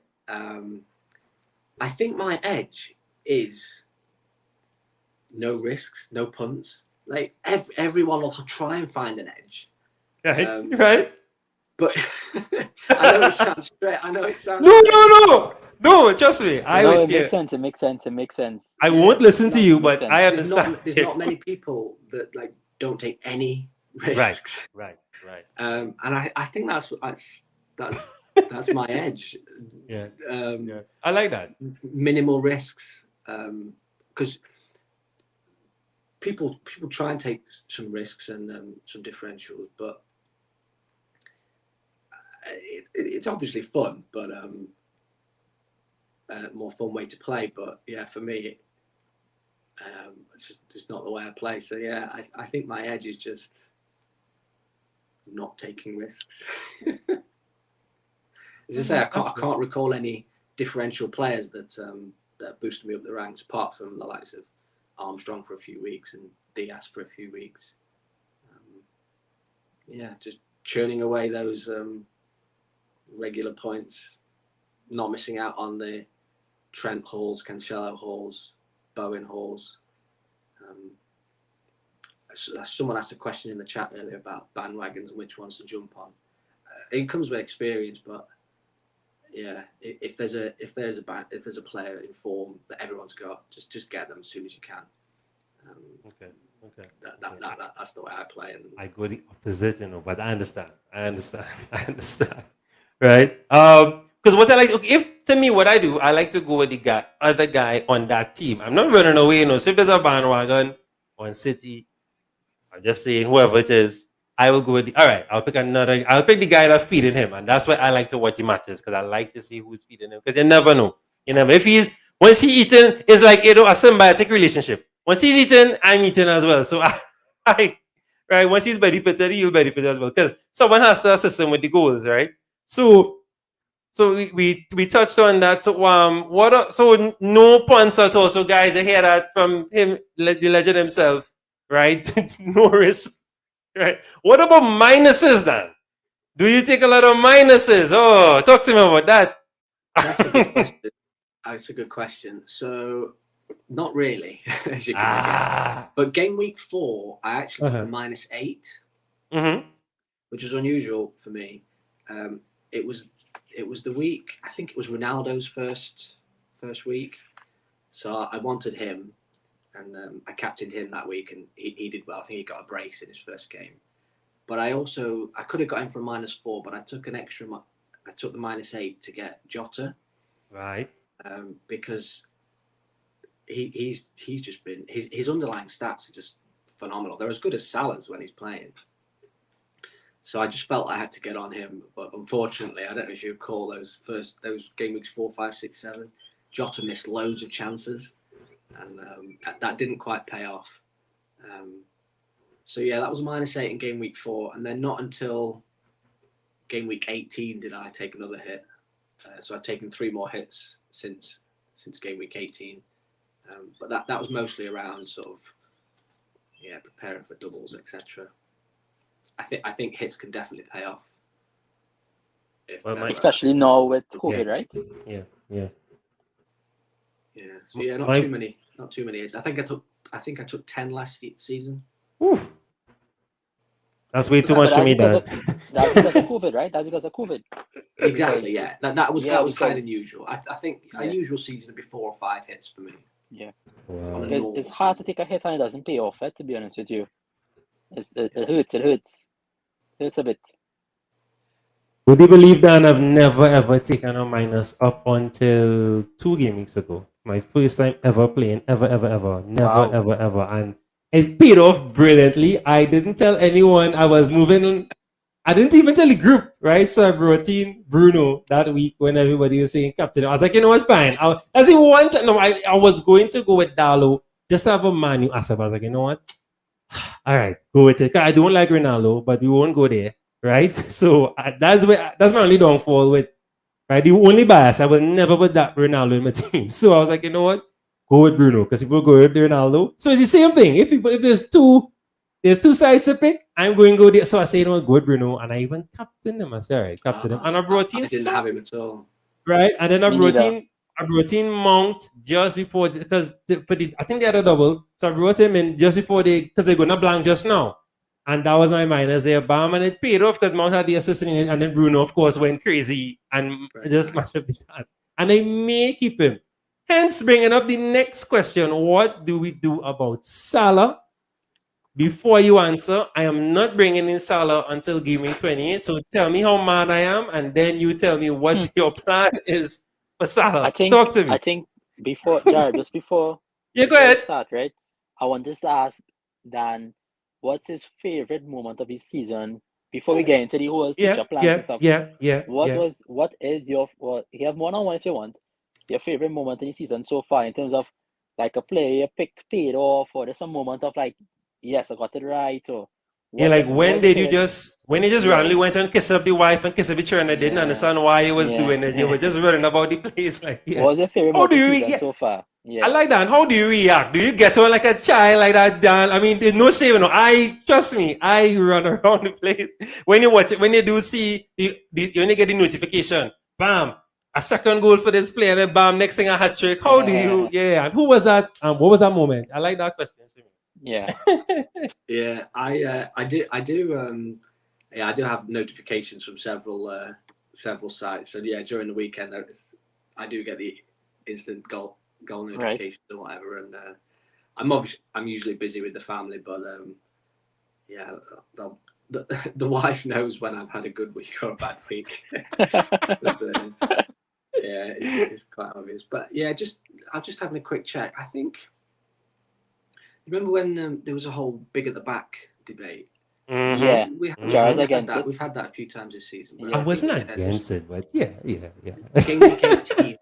I think my edge is no risks, no punts. Like everyone will try and find an edge. Right. But I know it sounds straight. I know it sounds. No. No, trust me. I No, would. it makes Yeah, sense. It makes sense. It makes sense. I won't listen to you, Makes but I sense. understand. There's not many people that like don't take any Right, risks. right, right. And I think that's my edge. Yeah, yeah. I like that. Minimal risks, because people try and take some risks and some differentials, but it's obviously fun, but more fun way to play. But yeah, for me, it's just not the way I play. So yeah, I think my edge is just not taking risks. As I say, I can't recall any differential players that boosted me up the ranks, apart from the likes of Armstrong for a few weeks and Diaz for a few weeks. Yeah, just churning away those regular points, not missing out on the Trent hauls, Cancelo hauls, Bowen hauls. Someone asked a question in the chat earlier about bandwagons and which ones to jump on. It comes with experience, but yeah, if there's a player in form that everyone's got, just get them as soon as you can. Okay. That's the way I play. And I go the opposite, but I understand. Right? Because what I like, if to me, what I do, I like to go with the other guy on that team. I'm not running away, So if there's a bandwagon on City, I'm just saying whoever it is, I will go with all right, I'll pick the guy that's feeding him. And that's why I like to watch the matches, because I like to see who's feeding him. Because you never know. If once he's eating, it's like, a symbiotic relationship. Once he's eating, I'm eating as well. So right, once he's benefited, he'll benefit as well. Because someone has to assist him with the goals, right? So we touched on that. So so no punts at all. So guys, I hear that from him, the legend himself, right? No risk. Right. What about minuses then? Do you take a lot of minuses? Oh, talk to me about that. that's a good question. That's a good question. So, not really, as you can guess. But game week 4, I actually took a -8, which was unusual for me. It was the week, I think it was Ronaldo's first week, so I wanted him. And I captained him that week, and he did well. I think he got a brace in his first game. But I could have got him for a -4, but I took an extra. I took the -8 to get Jota, right? Because he's just been his underlying stats are just phenomenal. They're as good as Salah's when he's playing. So I just felt I had to get on him, but unfortunately, I don't know if you recall those game weeks 4, 5, 6, 7. Jota missed loads of chances. And that didn't quite pay off. So yeah, that was a -8 in game week 4, and then not until game week 18 did I take another hit. So I've taken 3 more hits since game week 18. But that was mostly around sort of preparing for doubles, etc. I think hits can definitely pay off. Especially now with COVID, right? Yeah. Yeah. So yeah, not too many hits. I think I took 10 last season. Oof. That's way too much for me, Dan. That's because of COVID, right? That's because of COVID. Exactly. Yeah. That was kind of unusual. I think a usual season would be 4 or 5 hits for me. Yeah. Wow. It's hard to take a hit and it doesn't pay off. To be honest with you, it hurts. It hurts a bit. Would you believe that I've never ever taken a minus up until 2 game weeks ago? My first time ever playing, ever. Never, ever. And it paid off brilliantly. I didn't tell anyone I was moving. I didn't even tell the group, right? So I brought in Bruno that week when everybody was saying captain. I was like, you know what, fine. I was going to go with Darlow just to have a Manu asset. I was like, you know what? All right, go with it. I don't like Ronaldo, but we won't go there. Right, so that's my only downfall with, right? The only bias, I will never put that Ronaldo in my team. So I was like, you know what, go with Bruno, because people go with Ronaldo. So it's the same thing. If there's two sides to pick, I'm going to go there. So I say, you know what, go with Bruno, and I even captained him. I said, all right, captain him, and I brought in. I didn't have him at all. Right, and then I brought in Mount just before, because I think they had a double, so I brought him in just before because they're gonna blank just now. And that was my minus there, bam, and it paid off because Mount had the assist in it, and then Bruno, of course, went crazy and just mashed up the task. and I may keep him. Hence, bringing up the next question: what do we do about Salah? Before you answer, I am not bringing in Salah until game week 28. So tell me how mad I am, and then you tell me what your plan is for Salah. Talk to I me. think before Jared, just before Yeah, go before we ahead. start, right? I wanted to ask Dan, what's his favorite moment of his season before we get into the whole Yeah, future plans and yeah, stuff. yeah, yeah, yeah. What is your you have one on one if you want, your favorite moment in the season so far in terms of like a play you picked paid off, or there's some moment of like, yes, I got it right, or Yeah, like what was your favorite? when you just Yeah, randomly went and kissed up the wife and kissed up the children and didn't yeah, understand why you was yeah. doing it. You were just running about the place like, yeah. What was your favorite How moment do of you the season yeah. so far? I Yeah. like that. How do you react? Do you get on like a child like that, Dan? I mean, there's no shame. No, trust me. I run around the place when you watch it. When you do see when you get the notification, bam, a second goal for this player, and then bam, next thing a hat trick. How do you? Yeah. And who was that? What was that moment? I like that question. Yeah. Yeah, I do yeah, I do have notifications from several sites, and yeah, during the weekend I do get the instant goal notifications or whatever, and I'm usually busy with the family, but yeah, the wife knows when I've had a good week or a bad week. But, yeah, it's quite obvious, but yeah, I'm just having a quick check. I think. Remember when there was a whole big at the back debate? Yeah. Jared's against it. We've had that a few times this season. Yeah. I wasn't against it, but yeah. Game week 18.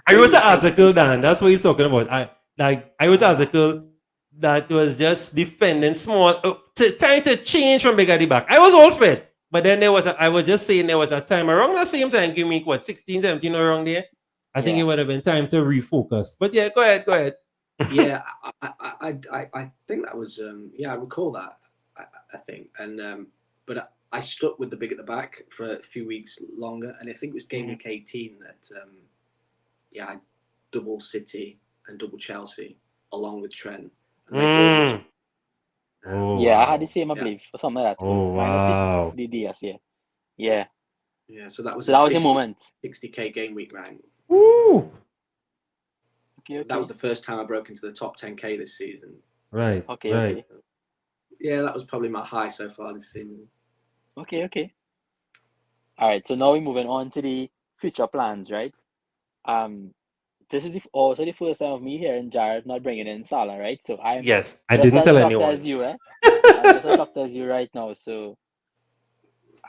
I wrote an article, Dan. That's what he's talking about. I wrote an article that was just defending small, trying to change from big at the back. I was all for it, but then I was just saying there was a time around the same time, give me 16, 17 around there. I think it would have been time to refocus. But yeah, go ahead. Yeah, I think that was I recall that. I think, and but I stuck with the big at the back for a few weeks longer, and I think it was game week 18 that I double City and double Chelsea along with Trent. And I had the same, I believe, or something like that. Oh, wow. The DS, yeah. Yeah. Yeah, so that was the moment. 60k game week rank. Woo! Okay. That was the first time I broke into the top 10k this season. Right. Okay. Right. Okay. Yeah, that was probably my high so far this season. Okay. All right. So now we're moving on to the future plans, right? This is also the first time of me hearing Jared not bringing in Salah, right? So I'm Yes, I just didn't as tell shocked anyone. as you, I'm just as shocked as you right now. So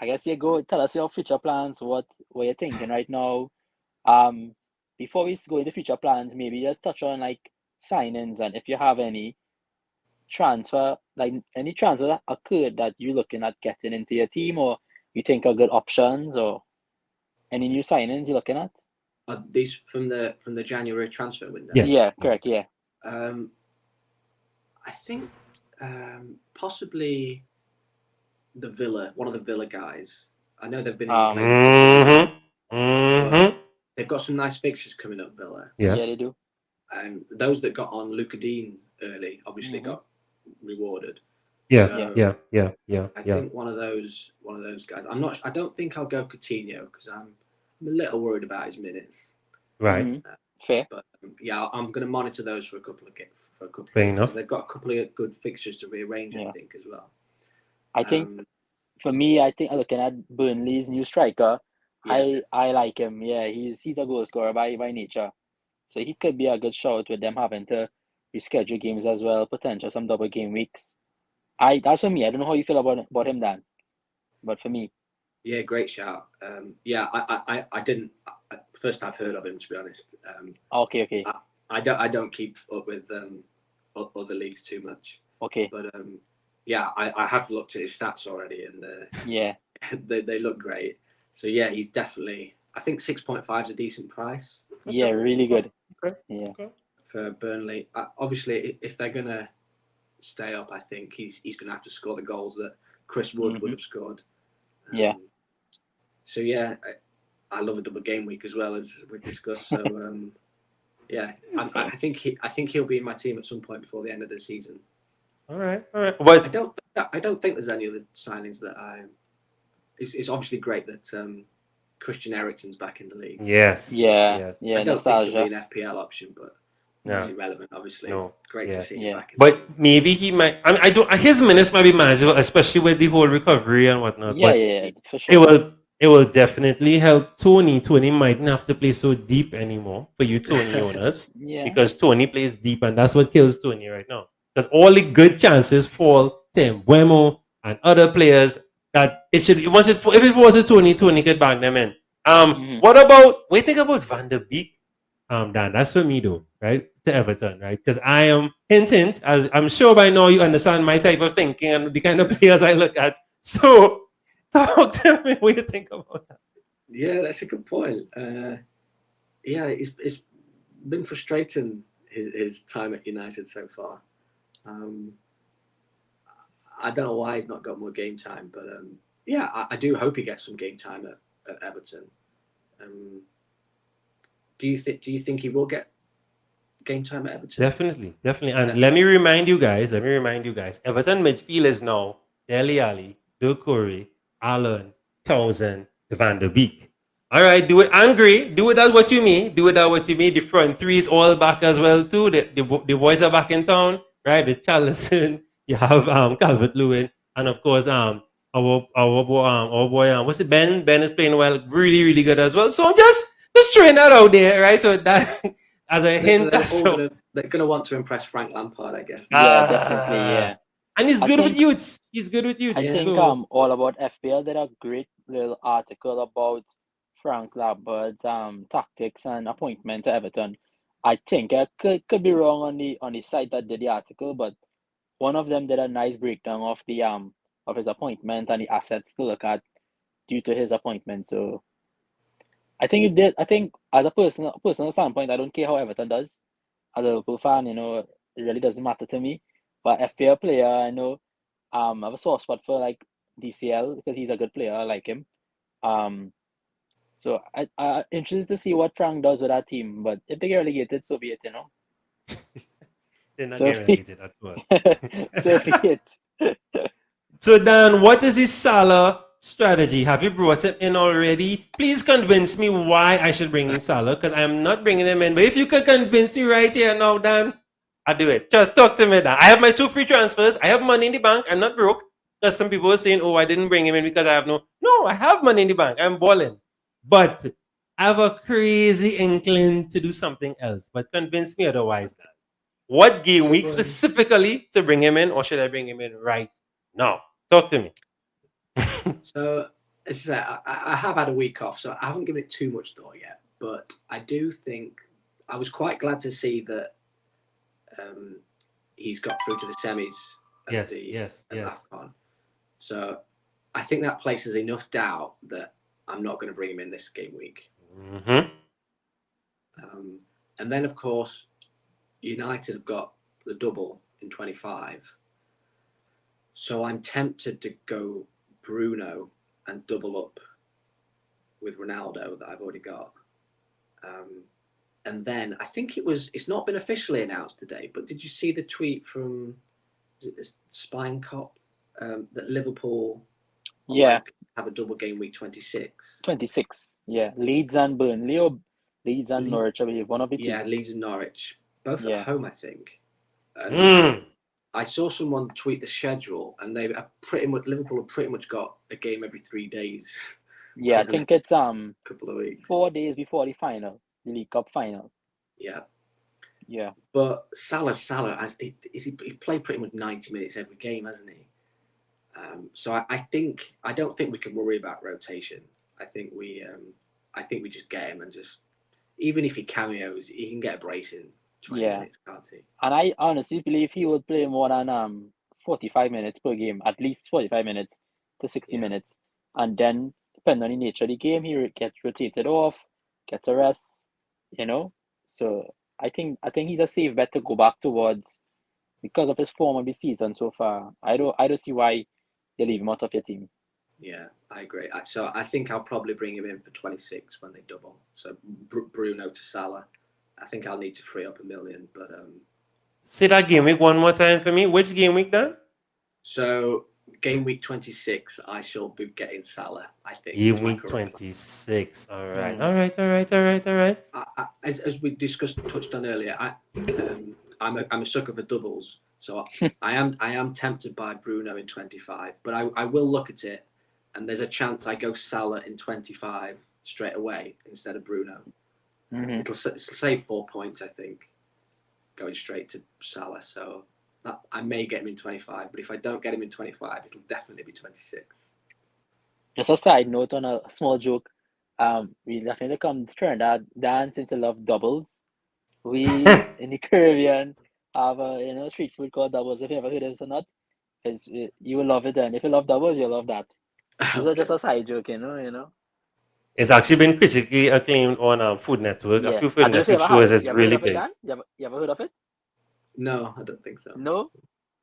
I guess you go tell us your future plans, what you're thinking right now. Before we go into future plans, maybe just touch on like signings, and if you have any transfer that occurred that you're looking at getting into your team, or you think are good options, or any new signings you're looking at. These from the January transfer window. Yeah, correct. Yeah. I think possibly one of the Villa guys. I know they've been in they've got some nice fixtures coming up, Villa. Yes. Yeah, they do. And those that got on Luca Dean early obviously got rewarded. Yeah, So, yeah. I think one of those guys. I don't think I'll go Coutinho because I'm a little worried about his minutes. Right. Fair. But I'm going to monitor those for a couple of games. Fair enough. They've got a couple of good fixtures to rearrange, I think, as well. I think for me, looking at Burnley's new striker, I like him. Yeah, he's a goal scorer by nature, so he could be a good shout with them having to reschedule games as well, potential some double game weeks. That's for me. I don't know how you feel about him, Dan, but for me, yeah, great shout. I didn't. First I've heard of him, to be honest. Okay. I don't keep up with other leagues too much. Okay. But I have looked at his stats already, and they look great. So yeah, he's definitely. I think 6.5 is a decent price. Yeah, really good. Okay. Yeah. For Burnley, obviously, if they're gonna stay up, I think he's gonna have to score the goals that Chris Wood would have scored. Yeah. So yeah, I love a double game week as well, as we've discussed. So yeah, I think he'll be in my team at some point before the end of the season. All right. But I don't think there's any other signings that I. It's obviously great that Christian Eriksen's back in the league. Yes. Yeah, Yes. yeah, I don't think he'll nostalgia. be an FPL option, but No. he's irrelevant. Obviously, No. it's great Yeah. to see him Yeah. back. In the league. But maybe he might. I mean, I don't. His minutes might be manageable, especially with the whole recovery and whatnot. Yeah, But yeah, for it sure. will. It will definitely help Tony. Tony mightn't have to play so deep anymore for you Tony owners Yeah. because Tony plays deep, and that's what kills Tony right now. Because all the good chances fall to Mbuemo and other players that it should. Once it if it was a Tony, Tony could bang them in. Mhm. What about? What do you think about Van der Beek? Dan, that's for me though, right? To Everton, right? Because I am hint, as I'm sure by now you understand my type of thinking and the kind of players I look at. So talk to me what you think about that. Yeah, that's a good point. Yeah, it's been frustrating his time at United so far. I don't know why he's not got more game time, but yeah, I do hope he gets some game time at Everton. Do you think he will get game time at Everton? Definitely. And let me remind you guys, Everton midfield is now Dele Alli, Doucouré, Allen, Townsend, Van der Beek. All right, do it angry. Do it as what you mean. The front three is all back as well too. The boys are back in town, right? The Charleston. You have Calvert Lewin, and of course our boy what's it Ben? Ben is playing well, really really good as well. So I'm just throwing that out there, right? So that as a hint. They're going to want to impress Frank Lampard, I guess. Yeah, definitely. Yeah. And he's I good with think- youths. He's good with youths. I think so, All About FPL did a great little article about Frank Lampard's tactics and appointment to Everton. I think I could be wrong on the site that did the article, but one of them did a nice breakdown of the of his appointment and the assets to look at due to his appointment. So I think it did. I think as a personal standpoint, I don't care how Everton does. As a Liverpool fan, it really doesn't matter to me. But FPL player, I know, I have a soft spot for like DCL because he's a good player. I like him. So I interested to see what Frank does with that team. But if they get relegated, so be it. they're not So getting relegated at all. So be it. So Dan, what is his Salah strategy? Have you brought him in already? Please convince me why I should bring in Salah, because I am not bringing him in. But if you could convince me right here now, Dan, I'll do it. Just talk to me, Dan. I have my 2 free transfers. I have money in the bank. I'm not broke. Because some people were saying, oh, I didn't bring him in because I have no. No, I have money in the bank. I'm balling. But I have a crazy inkling to do something else. But convince me otherwise, Dan. What game week specifically to bring him in, or should I bring him in right now? Talk to me. So, as I say, I have had a week off, so I haven't given it too much thought yet. But I do think I was quite glad to see that he's got through to the semis. Yes. AFCON. So I think that places enough doubt that I'm not going to bring him in this game week. Mm-hmm. And then, of course, United have got the double in 25. So I'm tempted to go Bruno and double up with Ronaldo that I've already got. And then I think it's not been officially announced today, but did you see the tweet from this Spine Cop that Liverpool have a double game week 26? 26. Yeah. Leeds and Burnley, or Leeds and Norwich, I believe. One of the two. Yeah, Leeds and Norwich. Both at home, I think. I saw someone tweet the schedule, and Liverpool have pretty much got a game every 3 days. Yeah, I think it's couple of weeks. 4 days before the final, the League Cup final. Yeah. Yeah. But Salah, he played pretty much 90 minutes every game, hasn't he? So I don't think we can worry about rotation. I think we just get him, and just even if he cameos, he can get a brace in 20 minutes, can't he? And I honestly believe he would play more than 45 minutes per game, at least 45 minutes to 60 minutes. And then, depending on the nature of the game, he gets rotated off, gets a rest, So I think he's a safe bet to go back towards because of his form of the season so far. I don't see why you leave him out of your team. Yeah, I agree. So I think I'll probably bring him in for 26 when they double. So Bruno to Salah. I think I'll need to free up $1 million, but say that game week one more time for me. Which game week, Dan? So game week 26, I shall be getting Salah. I think. Game It's my week current plan. 26. All right. Mm. All right. All right. All right. All right. As we touched on earlier, I'm a sucker for doubles. So I am tempted by Bruno in 25, but I will look at it, and there's a chance I go Salah in 25 straight away instead of Bruno. Mm-hmm. It'll save 4 points, I think, going straight to Salah. So I may get him in 25, but if I don't get him in 25, it'll definitely be 26. Just a side note on a small joke. We definitely come to Trinidad, Dan, since you love doubles. We in the Caribbean have a street food called doubles. If you ever heard of it or not, you will love it. And if you love doubles, you'll love that. These are just a side joke, you know. It's actually been critically acclaimed on Food Network. A Yeah. few I Food don't know if you Network ever have shows it. is You ever heard really of it, big. Dan? You ever heard of it? No, I don't think so. No?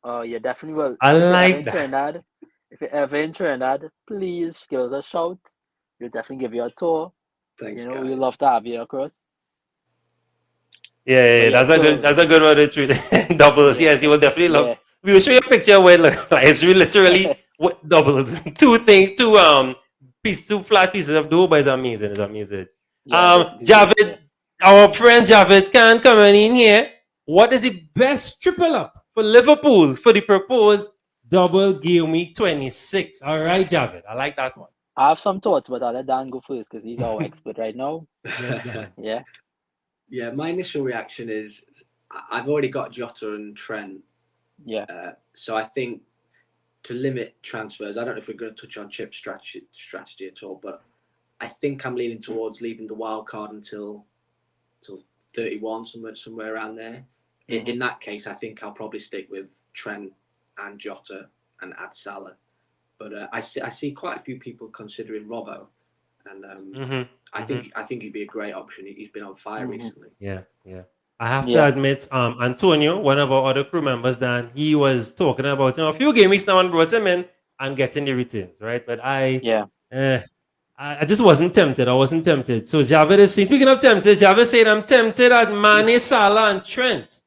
Oh, you definitely will. I If you're ever like in that. Trinidad, if you're ever in Trinidad, please give us a shout. We'll definitely give you a tour. Thanks, You know, guys. we'd love to have you across. Yeah, But that's yeah, a good. That's a good one to treat doubles. yeah, Yes, you will definitely love. yeah. We will show you a picture where it look like it's really literally doubles. Two flat pieces of dough, but it's amazing. It's amazing. Yeah, this is great. Yeah. Javid, our friend Javid can come in here. What is the best triple up for Liverpool for the proposed double game week 26? All right, Javid, I like that one. I have some thoughts, but I'll let Dan go first because he's our expert right now. Yes, Dan. Yeah. Yeah, my initial reaction is I've already got Jota and Trent. Yeah. So I think to limit transfers, I don't know if we're going to touch on chip strategy at all, but I think I'm leaning towards leaving the wild card until 31, somewhere around there. Mhm. In that case, I think I'll probably stick with Trent and Jota and add Salah. But I see quite a few people considering Robbo, and I think he'd be a great option. He's been on fire recently. Yeah, yeah. I have to Yeah. admit, Antonio, one of our other crew members, Dan, he was talking about a few game weeks now and brought him in and getting the returns, right? But Yeah. I just wasn't tempted. I wasn't tempted. So Javid is saying, speaking of tempted, Javid said, I'm tempted at Mane, Salah, and Trent.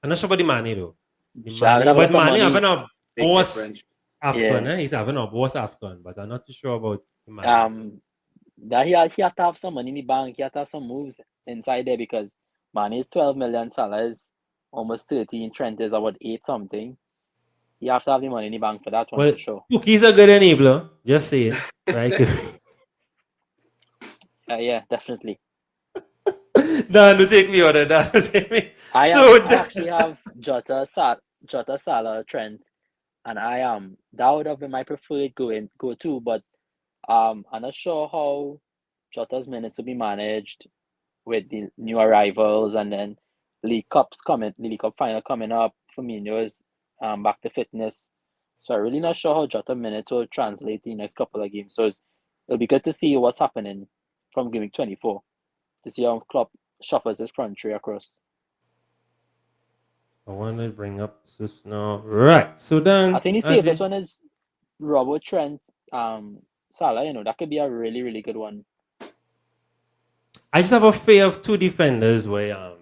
I'm not sure about the Mane though. Javid have a lot But of Mane money. having a Big boss difference. Afghan, Yeah. He's having a boss Afghan, but I'm not too sure about the Mane. That he had to have some money in the bank. He had to have some moves inside there because Mane is 12 million, Salah is almost 13, Trent is about 8 something. You have to have the money in the bank for that one Well, for sure. Cookie's a good enabler. Just saying, right? Yeah, definitely. Dan, to take me on it. Dan, to take me. I So actually have Jota, Salah, Trent, and that would have been my preferred go to, but I'm not sure how Jota's minutes will be managed with the new arrivals and then League Cup final coming up. Firmino's back to fitness, so I'm really not sure how Jota minutes will translate in the next couple of games. So it'll be good to see what's happening from game week 24 to see how Klopp shuffles his front three across. I want to bring up this now. Right. So then I think the safest one is Robert Trent, Salah. That could be a really, really good one. I just have a fear of two defenders where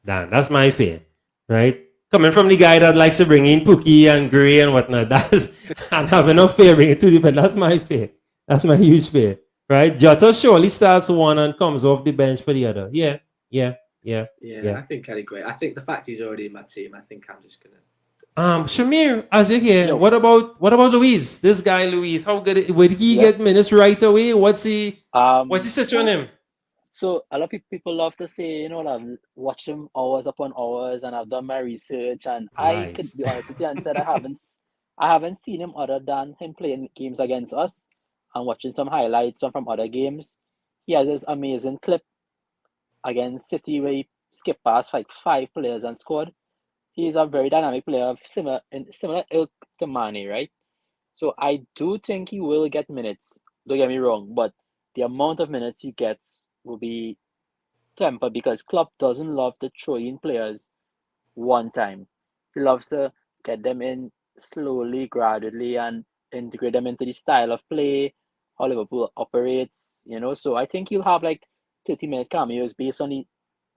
Dan, that's my fear. Right? Coming from the guy that likes to bring in Pookie and Gray and whatnot, that's and having a fear bringing two defenders. That's my fear. That's my huge fear. Right? Jota surely starts one and comes off the bench for the other. Yeah. Yeah, I think I'd agree. I think the fact he's already in my team, I think I'm just gonna. Shamir, as you hear, Yo. what about Luis? This guy Luis, how good would he Yes. get minutes right away? What's the situation on him? So a lot of people love to say, I've watched him hours upon hours, and I've done my research, and I could Lies. be honest with you and said I haven't seen him other than him playing games against us and watching some highlights from other games. He has this amazing clip against City where he skipped past like 5 players and scored. He's a very dynamic player of similar ilk to Mane, right? So I do think he will get minutes. Don't get me wrong, but the amount of minutes he gets will be tempered because Klopp doesn't love to throw in players one time. He loves to get them in slowly, gradually, and integrate them into the style of play, how Liverpool operates, So I think he'll have like 30-minute cameos based on the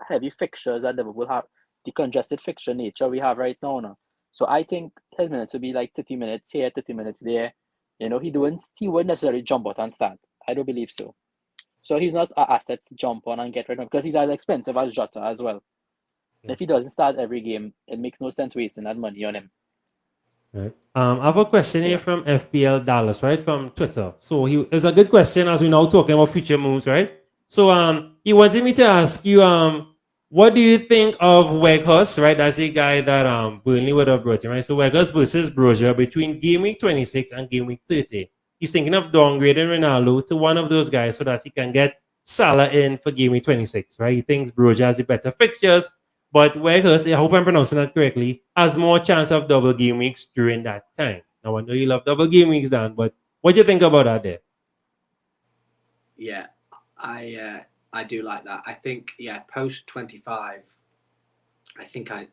heavy fixtures that Liverpool have, the congested fixture nature we have right now. So I think his minutes would be like 30 minutes here, 30 minutes there. You know, he wouldn't necessarily jump out and start. I don't believe so. So he's not an asset to jump on and get rid of because he's as expensive as Jota as well. Yeah. If he doesn't start every game, it makes no sense wasting that money on him. Right. I have a question here from FPL Dallas, right, from Twitter. So it's a good question as we now talking about future moves, right? So he wanted me to ask you what do you think of Weghorst, right? That's a guy that Burnley would have brought in, right? So Weghorst versus Brozier between game week 26 and game week 30. He's thinking of downgrading Ronaldo to one of those guys so that he can get Salah in for game week 26, right? He thinks Brozier has the better fixtures. But Weghorst, I hope I'm pronouncing that correctly, has more chance of double game weeks during that time. Now, I know you love double game weeks, Dan, but what do you think about that there? Yeah, I do like that. I think, post 25, I think I'm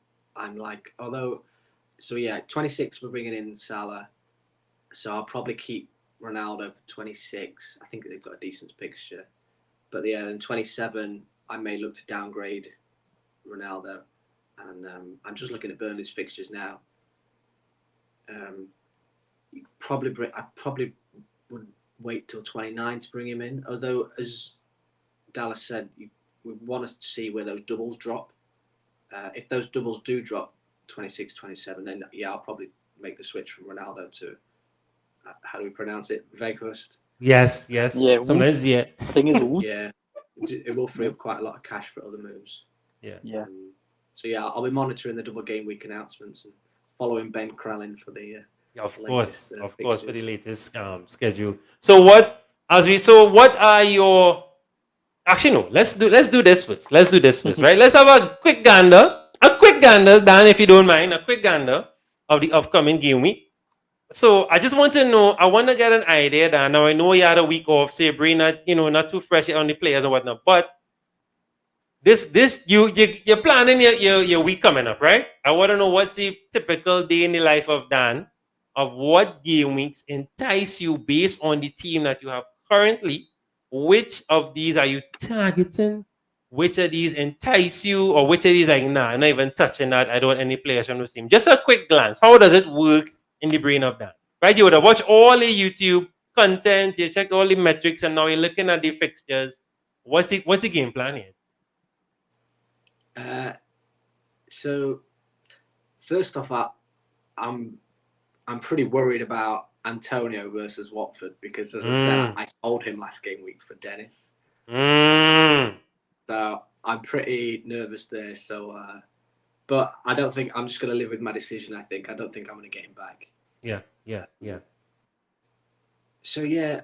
like, 26 we're bringing in Salah, so I'll probably keep Ronaldo for 26. I think they've got a decent fixture, but then 27 I may look to downgrade Ronaldo, and I'm just looking at Burnley's fixtures now. I probably would wait till 29 to bring him in. Although, as Dallas said, we want to see where those doubles drop. If those doubles do drop 26, 27, then I'll probably make the switch from Ronaldo to how do we pronounce it? Weghorst. Yes. Yeah, Sometimes, yeah. I think it's Woot. Yeah, it will free up quite a lot of cash for other moves. Yeah. So I'll be monitoring the double game week announcements and following Ben Krellin for the Of latest, course, for the fixtures. latest schedule. So what are your? Actually, no. Let's do this first. Right? Let's have a quick gander, Dan, if you don't mind, a quick gander of the upcoming game week. So I just want to know. I want to get an idea, Dan. Now I know you had a week off, so your brain not too fresh on the players and whatnot, but. You're planning your week coming up, right? I want to know what's the typical day in the life of Dan, of what game weeks entice you based on the team that you have currently. Which of these are you targeting? Which of these entice you, or which of these like, nah, I'm not even touching that. I don't want any players from the team. Just a quick glance. How does it work in the brain of Dan? Right? You would have watched all the YouTube content, you checked all the metrics, and now you're looking at the fixtures. What's the game plan here? So first off, I'm pretty worried about Antonio versus Watford because, as I said, I sold him last game week for Dennis. So I'm pretty nervous there. So, but I don't think I'm just going to live with my decision. I don't think I'm going to get him back. Yeah. So I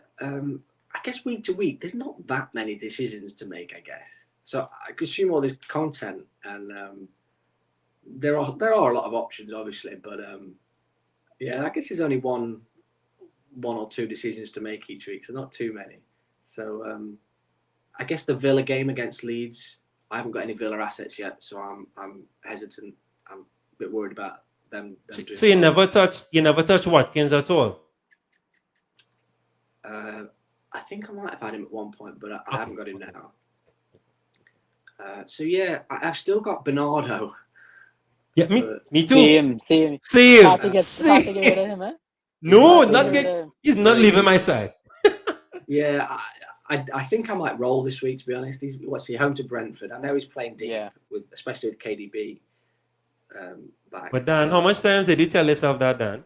guess week to week, there's not that many decisions to make. I guess. So I consume all this content, and there are a lot of options, obviously, but I guess there's only one or two decisions to make each week, so not too many. So I guess the Villa game against Leeds, I haven't got any Villa assets yet, so I'm hesitant. I'm a bit worried about them. So you never touch Watkins at all? I think I might have had him at one point, but I haven't got him now. I've still got Bernardo. Yeah, me too. Same. Same. Hard to get rid of him, eh? No, he's not leaving my side. Yeah, I think I might roll this week, to be honest. What's he, home to Brentford? I know he's playing deep, especially with KDB back. But Dan, how much times did you tell yourself that, Dan?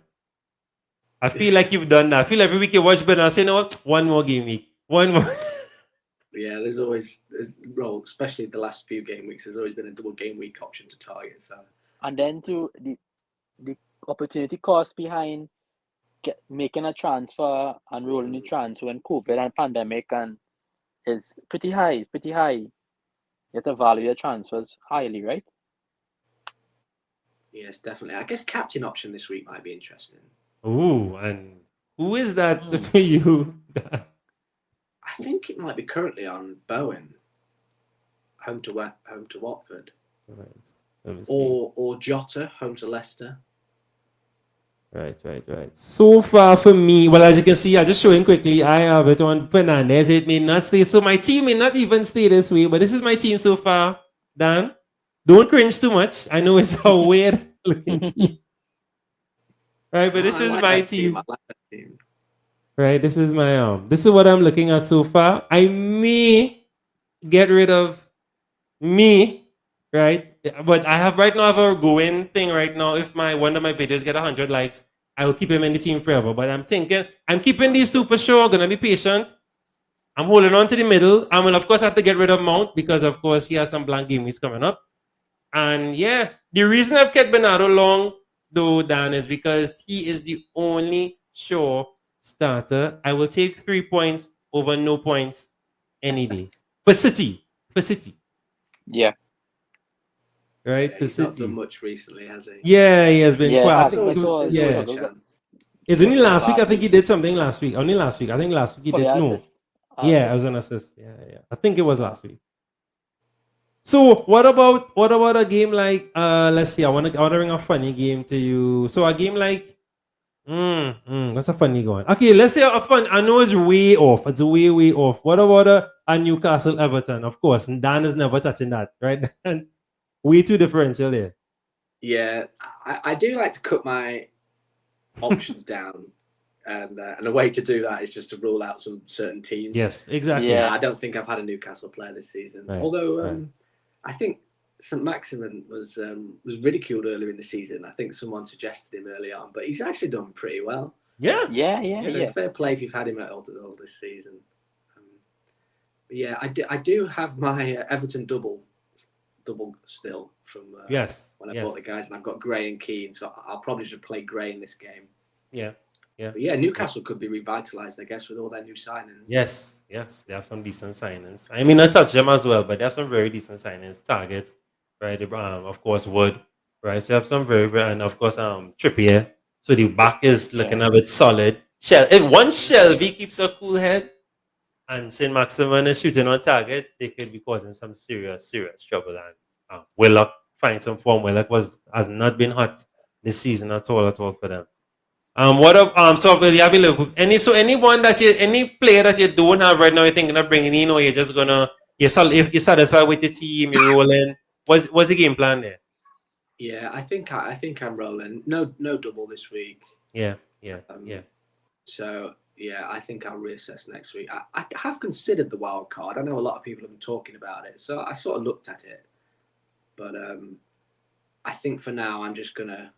I feel like you've done that. I feel every week you watch Bernardo, say, you know what, one more game week. One more. Yeah, there's especially the last few game weeks, there's always been a double game week option to target. So, and then to the opportunity cost behind making a transfer and rolling the transfer when COVID and pandemic and is pretty high. It's pretty high. You have to value your transfers highly, right? Yes, definitely. I guess captain option this week might be interesting. Ooh, and who is that for you? I think it might be currently on Bowen, home to Watford, or Jota, home to Leicester. Right. So far for me, well, as you can see, I'll just showing quickly, I have it on Fernandez. It may not stay. So my team may not even stay this way, but this is my team so far. Dan, don't cringe too much. I know it's a weird looking team. Right, but this I is like my that team. team. I like that team. Right, this is my this is what I'm looking at so far. I may get rid of me, right? But I have right now I have a going thing right now. If my one of my videos get 100 likes, I will keep him in the team forever. But I'm thinking I'm keeping these two for sure. Gonna be patient. I'm holding on to the middle. I will of course have to get rid of Mount because of course he has some blank game weeks coming up. And yeah, the reason I've kept Bernardo long though, Dan, is because he is the only sure starter. I will take 3 points over no points any day. For City. For City. Yeah. Right? Yeah, For he's not done City. much recently, has he? Yeah, he has been Yeah, quite. it I has. think I saw There's his always a yeah. struggles. chance. It's only Struggles last week. I last think he week. did something last week. Only last week. I think last week he For did. the No. assist. Yeah, it was an assist. Yeah. I think it was last week. So what about a game like let's see, I wanna bring a funny game to you. So a game like what's a funny one? Okay, let's say a fun. I know it's way off. It's way off. What about a Newcastle Everton? Of course, and Dan is never touching that, right? Way too differential there. Yeah, I do like to cut my options down, and a way to do that is just to rule out some certain teams. Yes, exactly. Yeah. I don't think I've had a Newcastle player this season. Right, Although right. I think St Maximin was ridiculed earlier in the season. I think someone suggested him early on, but he's actually done pretty well. Yeah. So fair play if you've had him at all this season. But yeah, I do have my Everton double still from Yes. when I bought the guys, and I've got Gray and Keane, so I'll probably just play Gray in this game. Yeah. But yeah, Newcastle could be revitalised, I guess, with all their new signings. Yes. They have some decent signings. I mean, I touch them as well, but they have some very decent signings. Targets, right? Of course, Wood, right? So they have some very, and of course, Trippier. So the back is looking a bit solid. If one Shelby keeps a cool head and Saint Maximin is shooting on target, they could be causing some serious trouble. And Willock find some form. Willock has not been hot this season at all for them. What up? So will you have a look? Any player that you don't have right now, you're thinking of bringing in, or you're just gonna you're satisfied with the team, you're rolling. What's the game plan there? Yeah, I think I'm rolling. No double this week. Yeah. So yeah, I think I'll reassess next week. I have considered the wild card. I know a lot of people have been talking about it, so I sort of looked at it. But I think for now I'm just gonna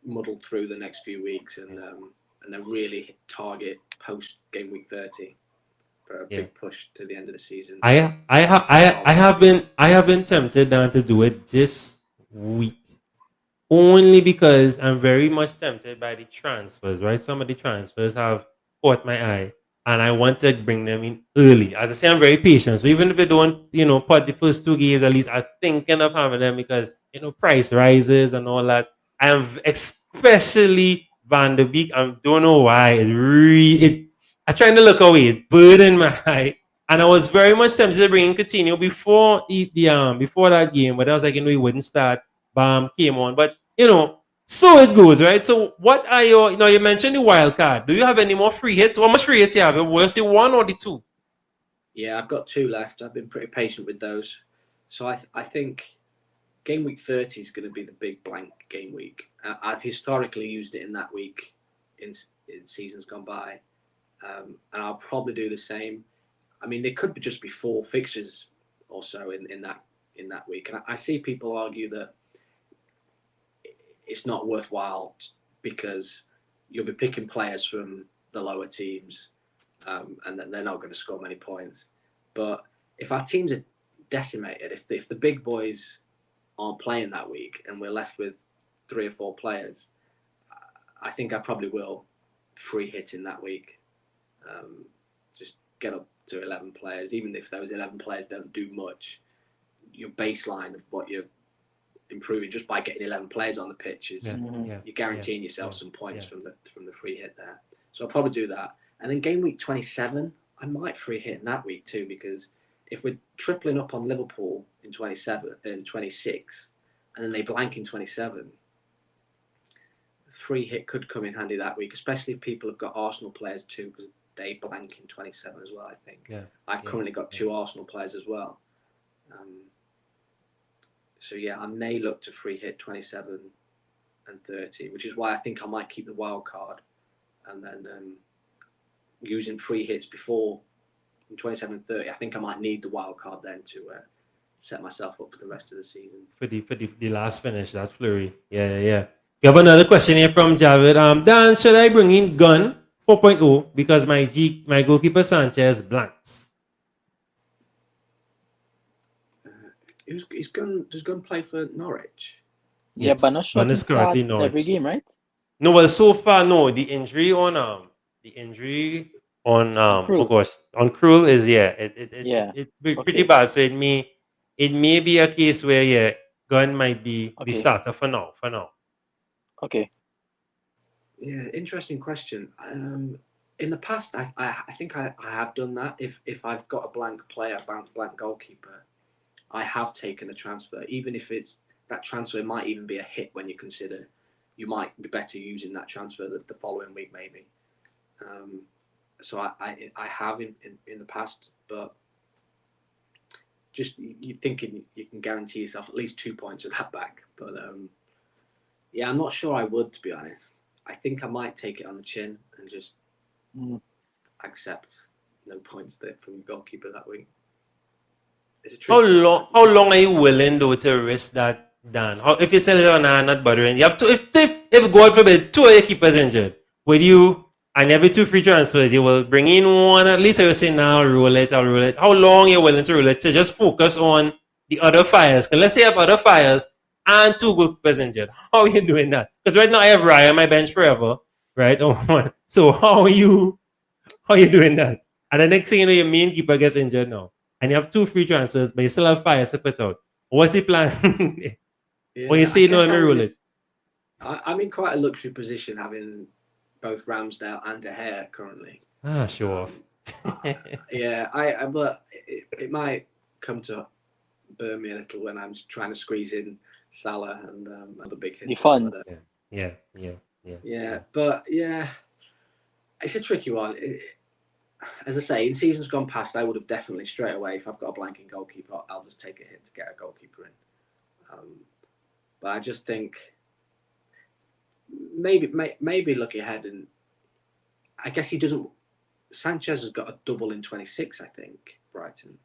muddle through the next few weeks and then really target post game week 30 for a big push to the end of the season. I have been tempted down to do it this week only because I'm very much tempted by the transfers. Right, some of the transfers have caught my eye, and I want to bring them in early. As I say, I'm very patient. So even if they don't, put the first 2 games, at least I'm thinking of having them because price rises and all that. I am especially Van der Beek. I don't know why. I'm trying to look away. It burdened my eye. And I was very much tempted to bring in Coutinho before that game, but I was like, he wouldn't start. Bam, came on. But so it goes, right? So what are you mentioned the wild card. Do you have any more free hits? How much free hits you have? Was it one or the two? Yeah, I've got 2 left. I've been pretty patient with those. So I think game week 30 is going to be the big blank game week. I've historically used it in that week in seasons gone by. And I'll probably do the same. I mean, there could just be 4 fixtures or so in that week. And I see people argue that it's not worthwhile because you'll be picking players from the lower teams and then they're not going to score many points. But if our teams are decimated, if the big boys aren't playing that week and we're left with 3 or 4 players, I think I probably will free hit in that week. Just get up to 11 players. Even if those 11 players don't do much, your baseline of what you're improving just by getting 11 players on the pitch is you're guaranteeing yourself some points from the free hit there. So I'll probably do that. And then game week 27, I might free hit in that week too, because if we're tripling up on Liverpool in 27 and 26, and then they blank in 27, free hit could come in handy that week, especially if people have got Arsenal players too, because they blank in 27 as well, I think. I've currently got 2 Arsenal players as well. So yeah, I may look to free hit 27 and 30, which is why I think I might keep the wild card and then using free hits before in 27 and 30. I think I might need the wild card then to set myself up for the rest of the season. For the last finish, that's flurry. Yeah. We have another question here from Javed. Dan, should I bring in Gun 4.0 because my goalkeeper Sanchez blanks? Does Gun play for Norwich? Yeah, Yes, but not sure Gun he is currently starts Norwich. every game, right? No, well, so far, no. The injury on oh Krul. gosh, on Krul is Yeah. pretty Okay. bad. So it may be a case where Gun might be the Okay. starter for now. Okay. Yeah, interesting question. In the past, I think I have done that. If I've got a blank player, blank goalkeeper, I have taken a transfer, even if that transfer might even be a hit when you consider you might be better using that transfer the following week maybe. So I have in the past, but just you thinking you can guarantee yourself at least 2 points of that back. But yeah, I'm not sure I would, to be honest. I think I might take it on the chin and just accept no points there from the goalkeeper that week. It's a How tricky one. long are you willing though to risk that, Dan? If you sell it on not bothering, you have to if God forbid 2 of your keepers injured, will you and every 2 free transfers you will bring in one at least? I will say now I'll roll it. How long are you willing to roll it to just focus on the other fires? Because let's say I have other fires and 2 goalkeepers injured. How are you doing that? Because right now I have Ryan on my bench forever, right? So how are you doing that? And the next thing you know, your main keeper gets injured now. And you have 2 free transfers, but you still have fires to put out. What's the plan? When you say no, let me roll it. I'm in quite a luxury position having both Ramsdale and De Gea currently. Show off. Yeah, but it might come to burn me a little when I'm trying to squeeze in Salah and other big hits. The funds. Yeah, but yeah, it's a tricky one. As I say, in seasons gone past, I would have definitely straight away, if I've got a blanking goalkeeper, I'll just take a hit to get a goalkeeper in. But I just think maybe look ahead, and I guess he doesn't. Sanchez has got a double in 26, I think, Brighton.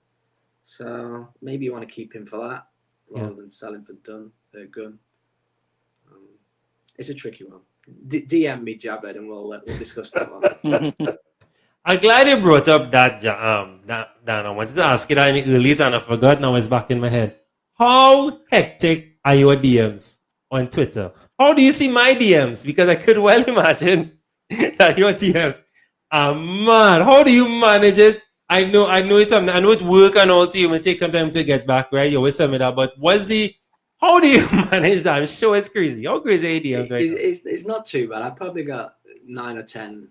So maybe you want to keep him for that rather than sell him for Gun. It's a tricky one. DM me, Javed, and we'll discuss that one. I'm glad you brought up that, Dan. I wanted to ask you that in the earlies and I forgot. Now it's back in my head. How hectic are your DMs on Twitter? How do you see my DMs? Because I could well imagine that your DMs are mad. How do you manage it? I know it's something. I know it work and all to you. It takes some time to get back, right? You always tell me that. But how do you manage that? I'm sure it's crazy. How crazy are your DMs right now? It's not too bad. I've probably got 9 or 10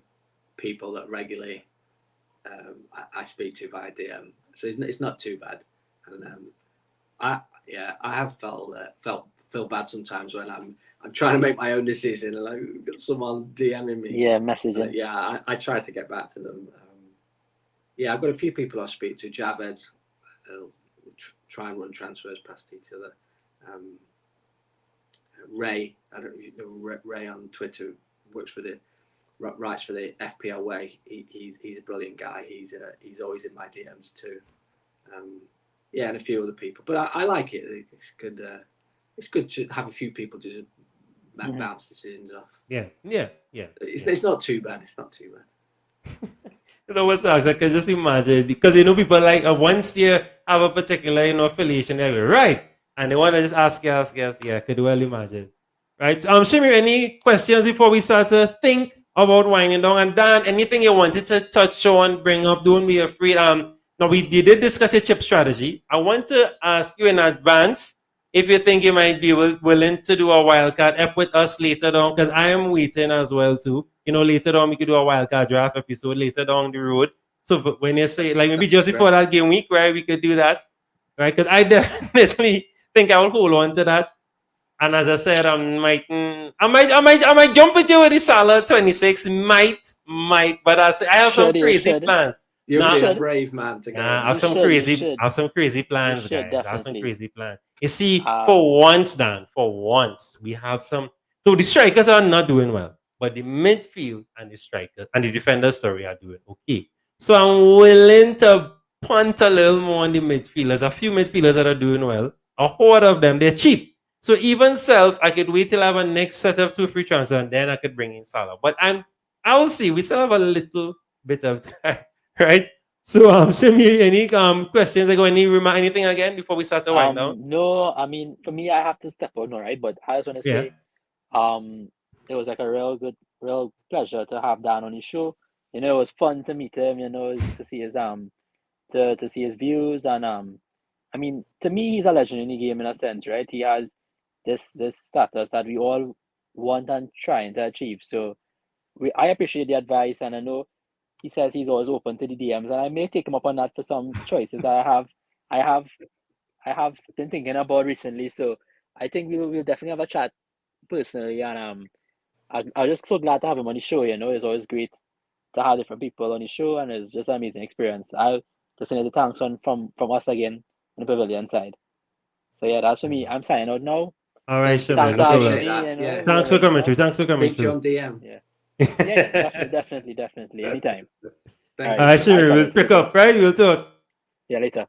people that regularly I speak to via DM, so it's not too bad. And I have felt bad sometimes when I'm trying to make my own decision and I've got someone DMing me. Yeah, messaging. I try to get back to them. I've got a few people I speak to. Javed, try and run transfers past each other. Ray, I don't know if you know Ray on Twitter, writes for the FPL Way. He's a brilliant guy. He's always in my DMs too. And a few other people. But I like it. It's good. It's good to have a few people to bounce decisions off. Yeah. It's not too bad. It's not too bad. You know what's I can just imagine because people like once you have a particular affiliation, they're right, and they want to just ask you. Yeah, could well imagine, right? Shimmy, any questions before we start to think about winding down? And Dan, anything you wanted to touch on, bring up? Don't be afraid. Now we did discuss a chip strategy. I want to ask you in advance if you think you might be willing to do a wildcard up with us later on, because I am waiting as well too. Later on we could do a wildcard draft episode later down the road. So when you say like maybe just before that game week, right, we could do that, right? Because I definitely think I will hold on to that. And as I said, I might jump with you with the Salah 26. Might, but I have some crazy plans. You're a brave man to go. I have some crazy plans, guys. I have some crazy plans. You see, for once, Dan, we have some. So the strikers are not doing well, but the midfield and the strikers and the defenders, sorry, are doing okay. So I'm willing to punt a little more on the midfielders. A few midfielders that are doing well. A horde of them, they're cheap. So even self, I could wait till I have a next set of 2 free transfers and then I could bring in Salah. But I will see. We still have a little bit of time, right? So Shimi, any questions? Like anything again before we start to wind down? No, I mean, for me, I have to step out now, right? But I just want to Yeah. say, it was like a real pleasure to have Dan on his show. You know, it was fun to meet him. You know, to see his to see his views and I mean, to me, he's a legend in the game in a sense, right? He has this status that we all want and trying to achieve. So I appreciate the advice, and I know he says he's always open to the DMs, and I may take him up on that for some choices that I have been thinking about recently. So I think we'll definitely have a chat personally, and I'm just so glad to have him on the show. You know, it's always great to have different people on the show, and it's just an amazing experience. I'll just send the thanks from us again on the pavilion side. So yeah, that's for me. I'm signing out now. All right, Shimi, Thanks no for having problem. me. that, You know, yeah. Thanks for coming through. Thanks for coming Reach you through. on DM. Yeah, yeah, definitely, anytime. Thank All All right, Shimi, I'll we'll pick up, right? We'll talk. Yeah, later.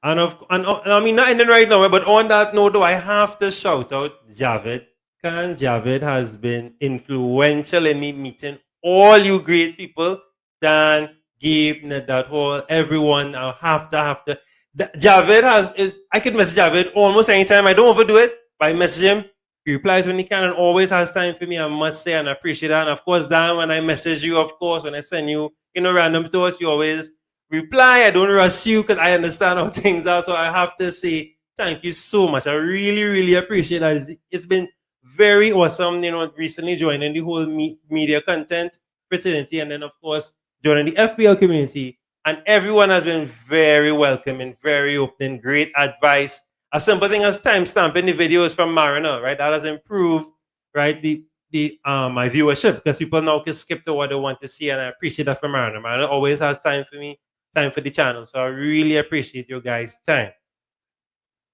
And I mean, not ending right now, but on that note, though, I have to shout out Javed. Javed has been influential in me meeting all you great people. Dan, Gabe, Ned, that whole everyone. I have to. Javed I could message Javed almost anytime. I don't overdo it by message him. He replies when he can and always has time for me, I must say, and I appreciate that. And of course, Dan, when I message you, of course, when I send you, random thoughts, you always reply. I don't rush you because I understand how things are. So I have to say thank you so much. I really, really appreciate that. It's been very awesome, recently joining the whole media content fraternity, and then of course joining the FPL community. And everyone has been very welcoming, very open, great advice. A simple thing as timestamping the videos from Mariner, right? That has improved, right? The my viewership because people now can skip to what they want to see, and I appreciate that from Mariner. Mariner always has time for me, time for the channel. So I really appreciate your guys' time.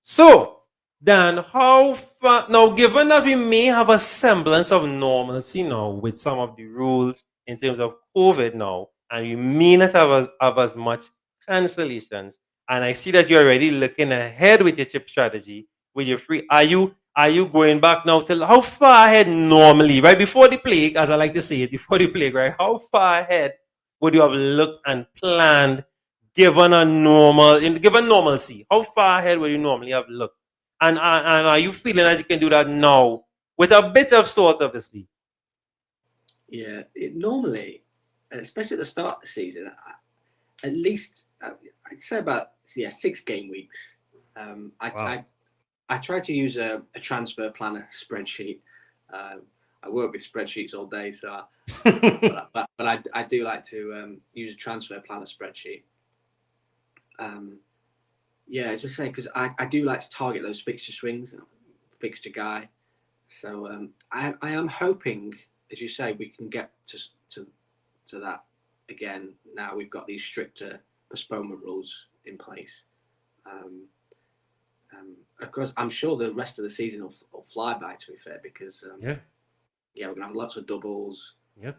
So, Dan, how far now, given that we may have a semblance of normalcy now with some of the rules in terms of COVID now, and you may not have as much cancellations, and I see that you're already looking ahead with your chip strategy, with your free, are you going back now to how far ahead normally, right before the plague, as I like to say it, before the plague, right? How far ahead would you have looked and planned given given normalcy? How far ahead would you normally have looked? And are you feeling that you can do that now with a bit of salt, obviously? Yeah, normally, especially at the start of the season, at least I'd say about 6 game weeks. Wow. I try to use a transfer planner spreadsheet. I work with spreadsheets all day, so but I do like to use a transfer planner spreadsheet. Yeah, it's just saying because I do like to target those fixture swings, fixture guy. So I am hoping, as you say, we can get to that again. Now we've got these stricter postponement rules in place. Of course, I'm sure the rest of the season will fly by. To be fair, because we're gonna have lots of doubles. Yep.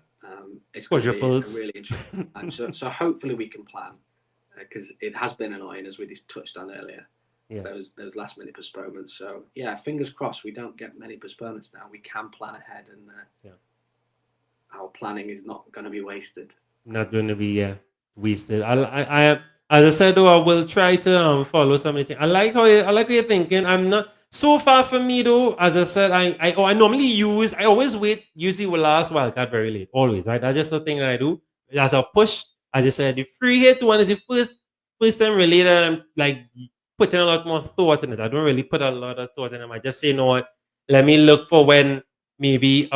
It's going to be a Quadruples. really interesting time. So hopefully we can plan because it has been annoying, as we just touched on earlier. Yeah. Those last minute postponements. So yeah, fingers crossed we don't get many postponements now. We can plan ahead, and our planning is not going to be wasted. Not going to be wasted. I as I said though, I will try to follow some of the things. I like how you're thinking. I'm not so far for me though. As I said, I normally I always usually will last wildcard very late. Always, right? That's just the thing that I do. As a push, as I said, the free hit one is the first time really that I'm like putting a lot more thought in it. I don't really put a lot of thought in it. I just say, you know what? Let me look for when maybe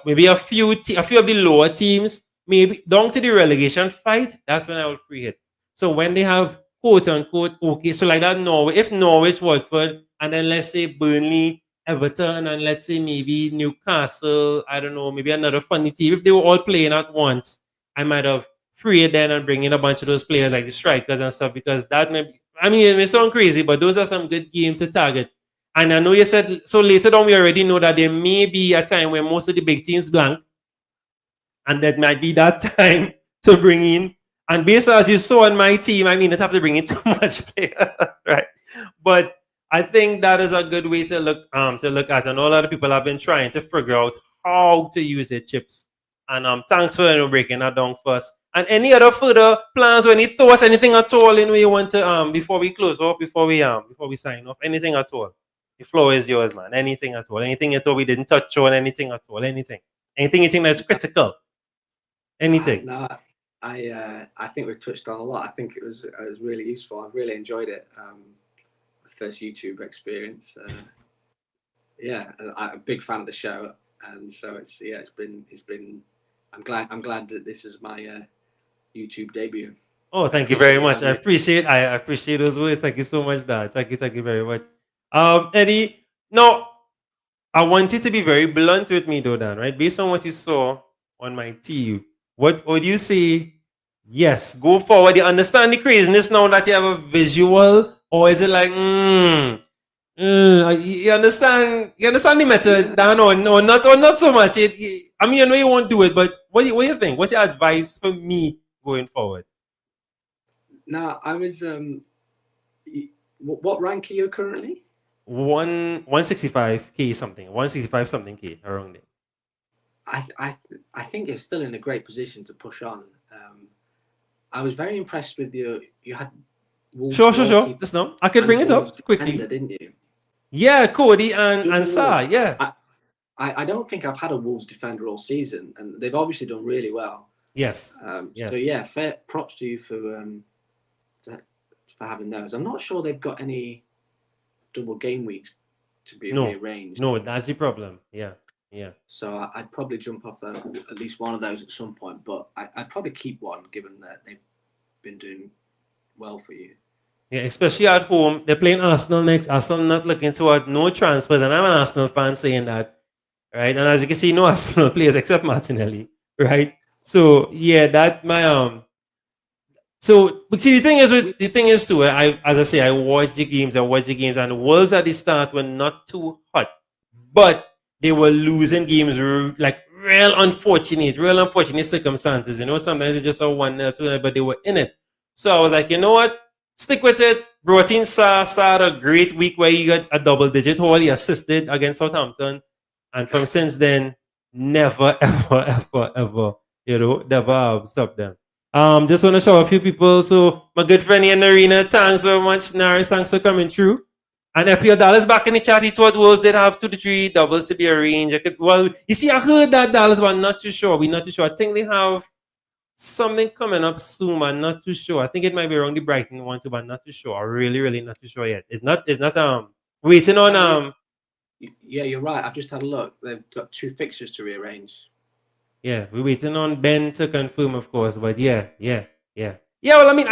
maybe a few of the lower teams, maybe down to the relegation fight. That's when I will free hit. So when they have quote unquote okay, so like that if Norwich, Watford, and then let's say Burnley, Everton, and let's say maybe Newcastle, I don't know, maybe another funny team. If they were all playing at once, I might have free it then and bring in a bunch of those players like the strikers and stuff because that may be, I mean, it may sound crazy, but those are some good games to target. And I know you said, so later on we already know that there may be a time where most of the big teams blank. And that might be that time to bring in. And based as you saw on my team, I mean, not have to bring in too much players, right? But I think that is a good way to look at. And a lot of people have been trying to figure out how to use their chips. And thanks for breaking that down first. And any other further plans or any thoughts, anything at all in where you want to before we close off, before we sign off, anything at all. The floor is yours, man. Anything at all. Anything at all we didn't touch on, anything at all, anything. Anything you think that's critical. Anything. No, I think we've touched on a lot. I think it was really useful. I've really enjoyed it. My first YouTube experience. Yeah, I'm a big fan of the show, and so it's been. I'm glad that this is my YouTube debut. Oh, thank you very much. I appreciate those words. Thank you so much, Dad. Thank you very much. Eddie, no, I want you to be very blunt with me though, Dan, right? Based on what you saw on my team, what would you say? Yes, go forward. You understand the craziness now that you have a visual, or is it like, you understand the method, Dan, or not so much. I mean, I know you won't do it, but what do you think? What's your advice for me going forward? No, I was. What rank are you currently? 165k something, 165 something k around there. I think you're still in a great position to push on. I was very impressed with you. You had Wolves sure. Just now, I could bring it up quickly, didn't you? Yeah, Cody and Sa. Yeah, I don't think I've had a Wolves defender all season, and they've obviously done really well. Yes. So yeah, fair props to you for having those. I'm not sure they've got any double game weeks to be rearranged. No, that's the problem. Yeah. So I'd probably jump off at least one of those at some point, but I'd probably keep one given that they've been doing well for you. Yeah, especially at home. They're playing Arsenal next. Arsenal not looking toward no transfers, and I'm an Arsenal fan saying that, right? And as you can see, no Arsenal players except Martinelli, right? So yeah, that my So, but see, the thing is too. As I say, I watch the games, and the Wolves at the start were not too hot, but they were losing games like real unfortunate circumstances. You know, sometimes it's just a 1-0, 2-0, but they were in it. So I was like, you know what? Stick with it. Brought in Sa had a great week where he got a double-digit haul. He assisted against Southampton, and from since then, never, ever, never stopped them. Just want to show a few people. So my good friend in the arena, thanks very much. Naris, thanks for coming through. And FPL Dallas back in the chat. He thought Wolves did have 2 to 3 doubles to be arranged. You see, I heard that Dallas, but I'm not too sure. We're not too sure. I think they have something coming up soon, but I'm not too sure. I think it might be around the Brighton one too, but I'm not too sure. I'm really not too sure yet. It's not waiting on Yeah, you're right. I've just had a look. They've got 2 fixtures to rearrange. Yeah, we're waiting on Ben to confirm, of course. But yeah. Well, I mean,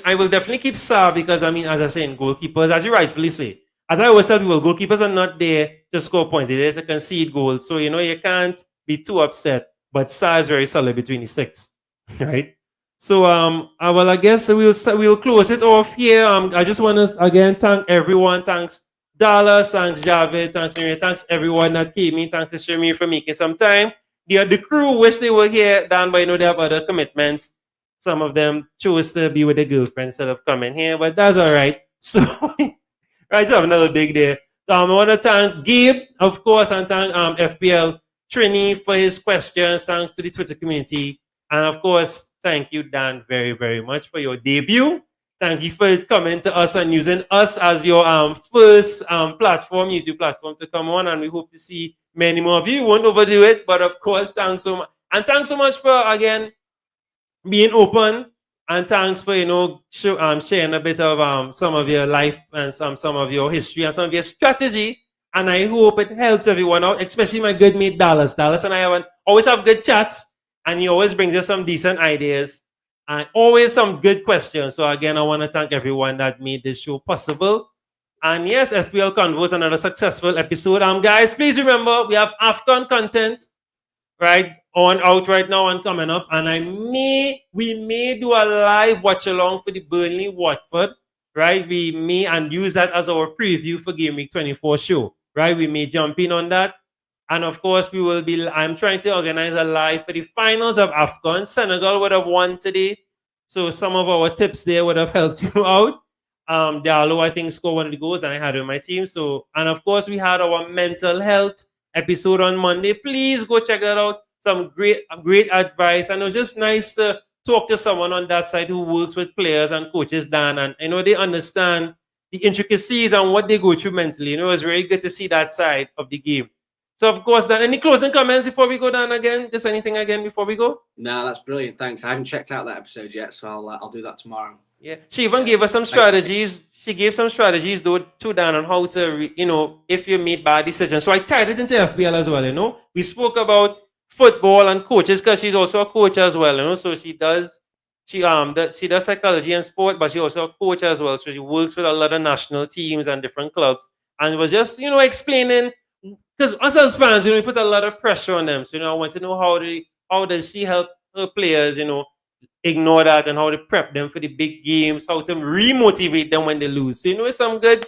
I will definitely keep Sa because I mean, as I say, in goalkeepers, as you rightfully say, as I always tell people, goalkeepers are not there to score points. They're there to concede goals. So you can't be too upset. But Sa is very solid between the 6, right? So I guess we'll close it off here. I just want to again thank everyone. Thanks Dallas, thanks Javid, thanks Miriam, thanks everyone that came in. Thanks to Shamir for making some time. The crew wish they were here, Dan, but they have other commitments. Some of them chose to be with their girlfriend instead of coming here, but that's all right. So, right, so have another dig there. I want to thank Gabe, of course, and thank FPL Trini for his questions. Thanks to the Twitter community. And of course, thank you, Dan, very, very much for your debut. Thank you for coming to us and using us as your first YouTube platform to come on. And we hope to see many more of you. Won't overdo it, but of course, thanks so much. And thanks so much for, again, being open. And thanks for, sharing a bit of some of your life and some of your history and some of your strategy. And I hope it helps everyone out, especially my good mate Dallas. Dallas and I always have good chats, and he always brings us some decent ideas and always some good questions. So again, I want to thank everyone that made this show possible. And yes, FPL Convo is another successful episode. Guys, please remember we have AFCON content out right now and coming up. And we may do a live watch along for the Burnley Watford. right? We may and use that as our preview for Game Week 24 show, right? We may jump in on that. And of course, we will be. I'm trying to organize a live for the finals of AFCON. Senegal would have won today, so some of our tips there would have helped you out. Diallo, I think, scored one of the goals, and I had it in my team. So, and of course, we had our mental health episode on Monday. Please go check that out. Some great advice, and it was just nice to talk to someone on that side who works with players and coaches, Dan, and they understand the intricacies and what they go through mentally. It was very good to see that side of the game. So, of course, Dan, any closing comments before we go down again? Just anything again before we go? No, that's brilliant. Thanks. I haven't checked out that episode yet, so I'll do that tomorrow. Yeah, she even gave us some strategies. She gave some strategies, though, to Dan on how to, if you make bad decisions. So I tied it into FPL as well. We spoke about football and coaches because she's also a coach as well. So she does psychology and sport, but she also a coach as well. So she works with a lot of national teams and different clubs, and it was just explaining, because us as fans, we put a lot of pressure on them. So I want to know how does she help her players, ignore that, and how to prep them for the big games, how to remotivate them when they lose. So it's some good.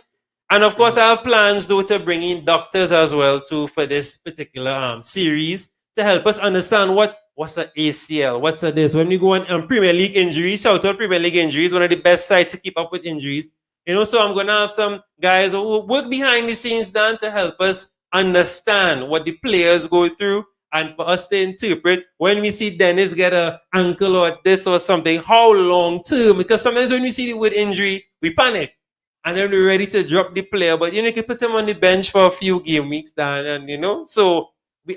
And of course, I have plans though to bring in doctors as well too for this particular series to help us understand what's an ACL, what's a this. When we go on Premier League injuries, shout out Premier League injuries, one of the best sites to keep up with injuries. So I'm gonna have some guys who work behind the scenes, Dan, to help us understand what the players go through, and for us to interpret when we see Dennis get an ankle or this or something, how long term. Because sometimes when we see the word injury, we panic, and then we're ready to drop the player. But you can put him on the bench for a few game weeks, Dan, and so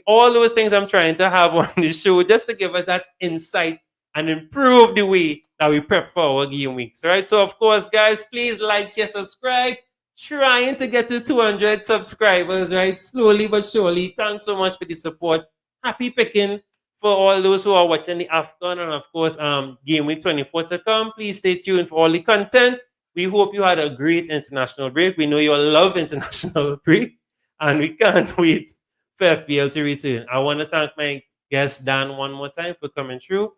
all those things I'm trying to have on the show just to give us that insight and improve the way that we prep for our game weeks, right? So of course, guys, please like, share, subscribe. Trying to get to 200 subscribers, right? Slowly but surely. Thanks so much for the support. Happy picking for all those who are watching the AFCON, and of course, Game Week 24 to come. Please stay tuned for all the content. We hope you had a great international break. We know you love international break, and we can't wait for FPL to return. I want to thank my guest, Dan, one more time for coming through.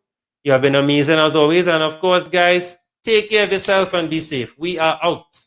You have been amazing as always. And of course, guys, take care of yourself and be safe. We are out.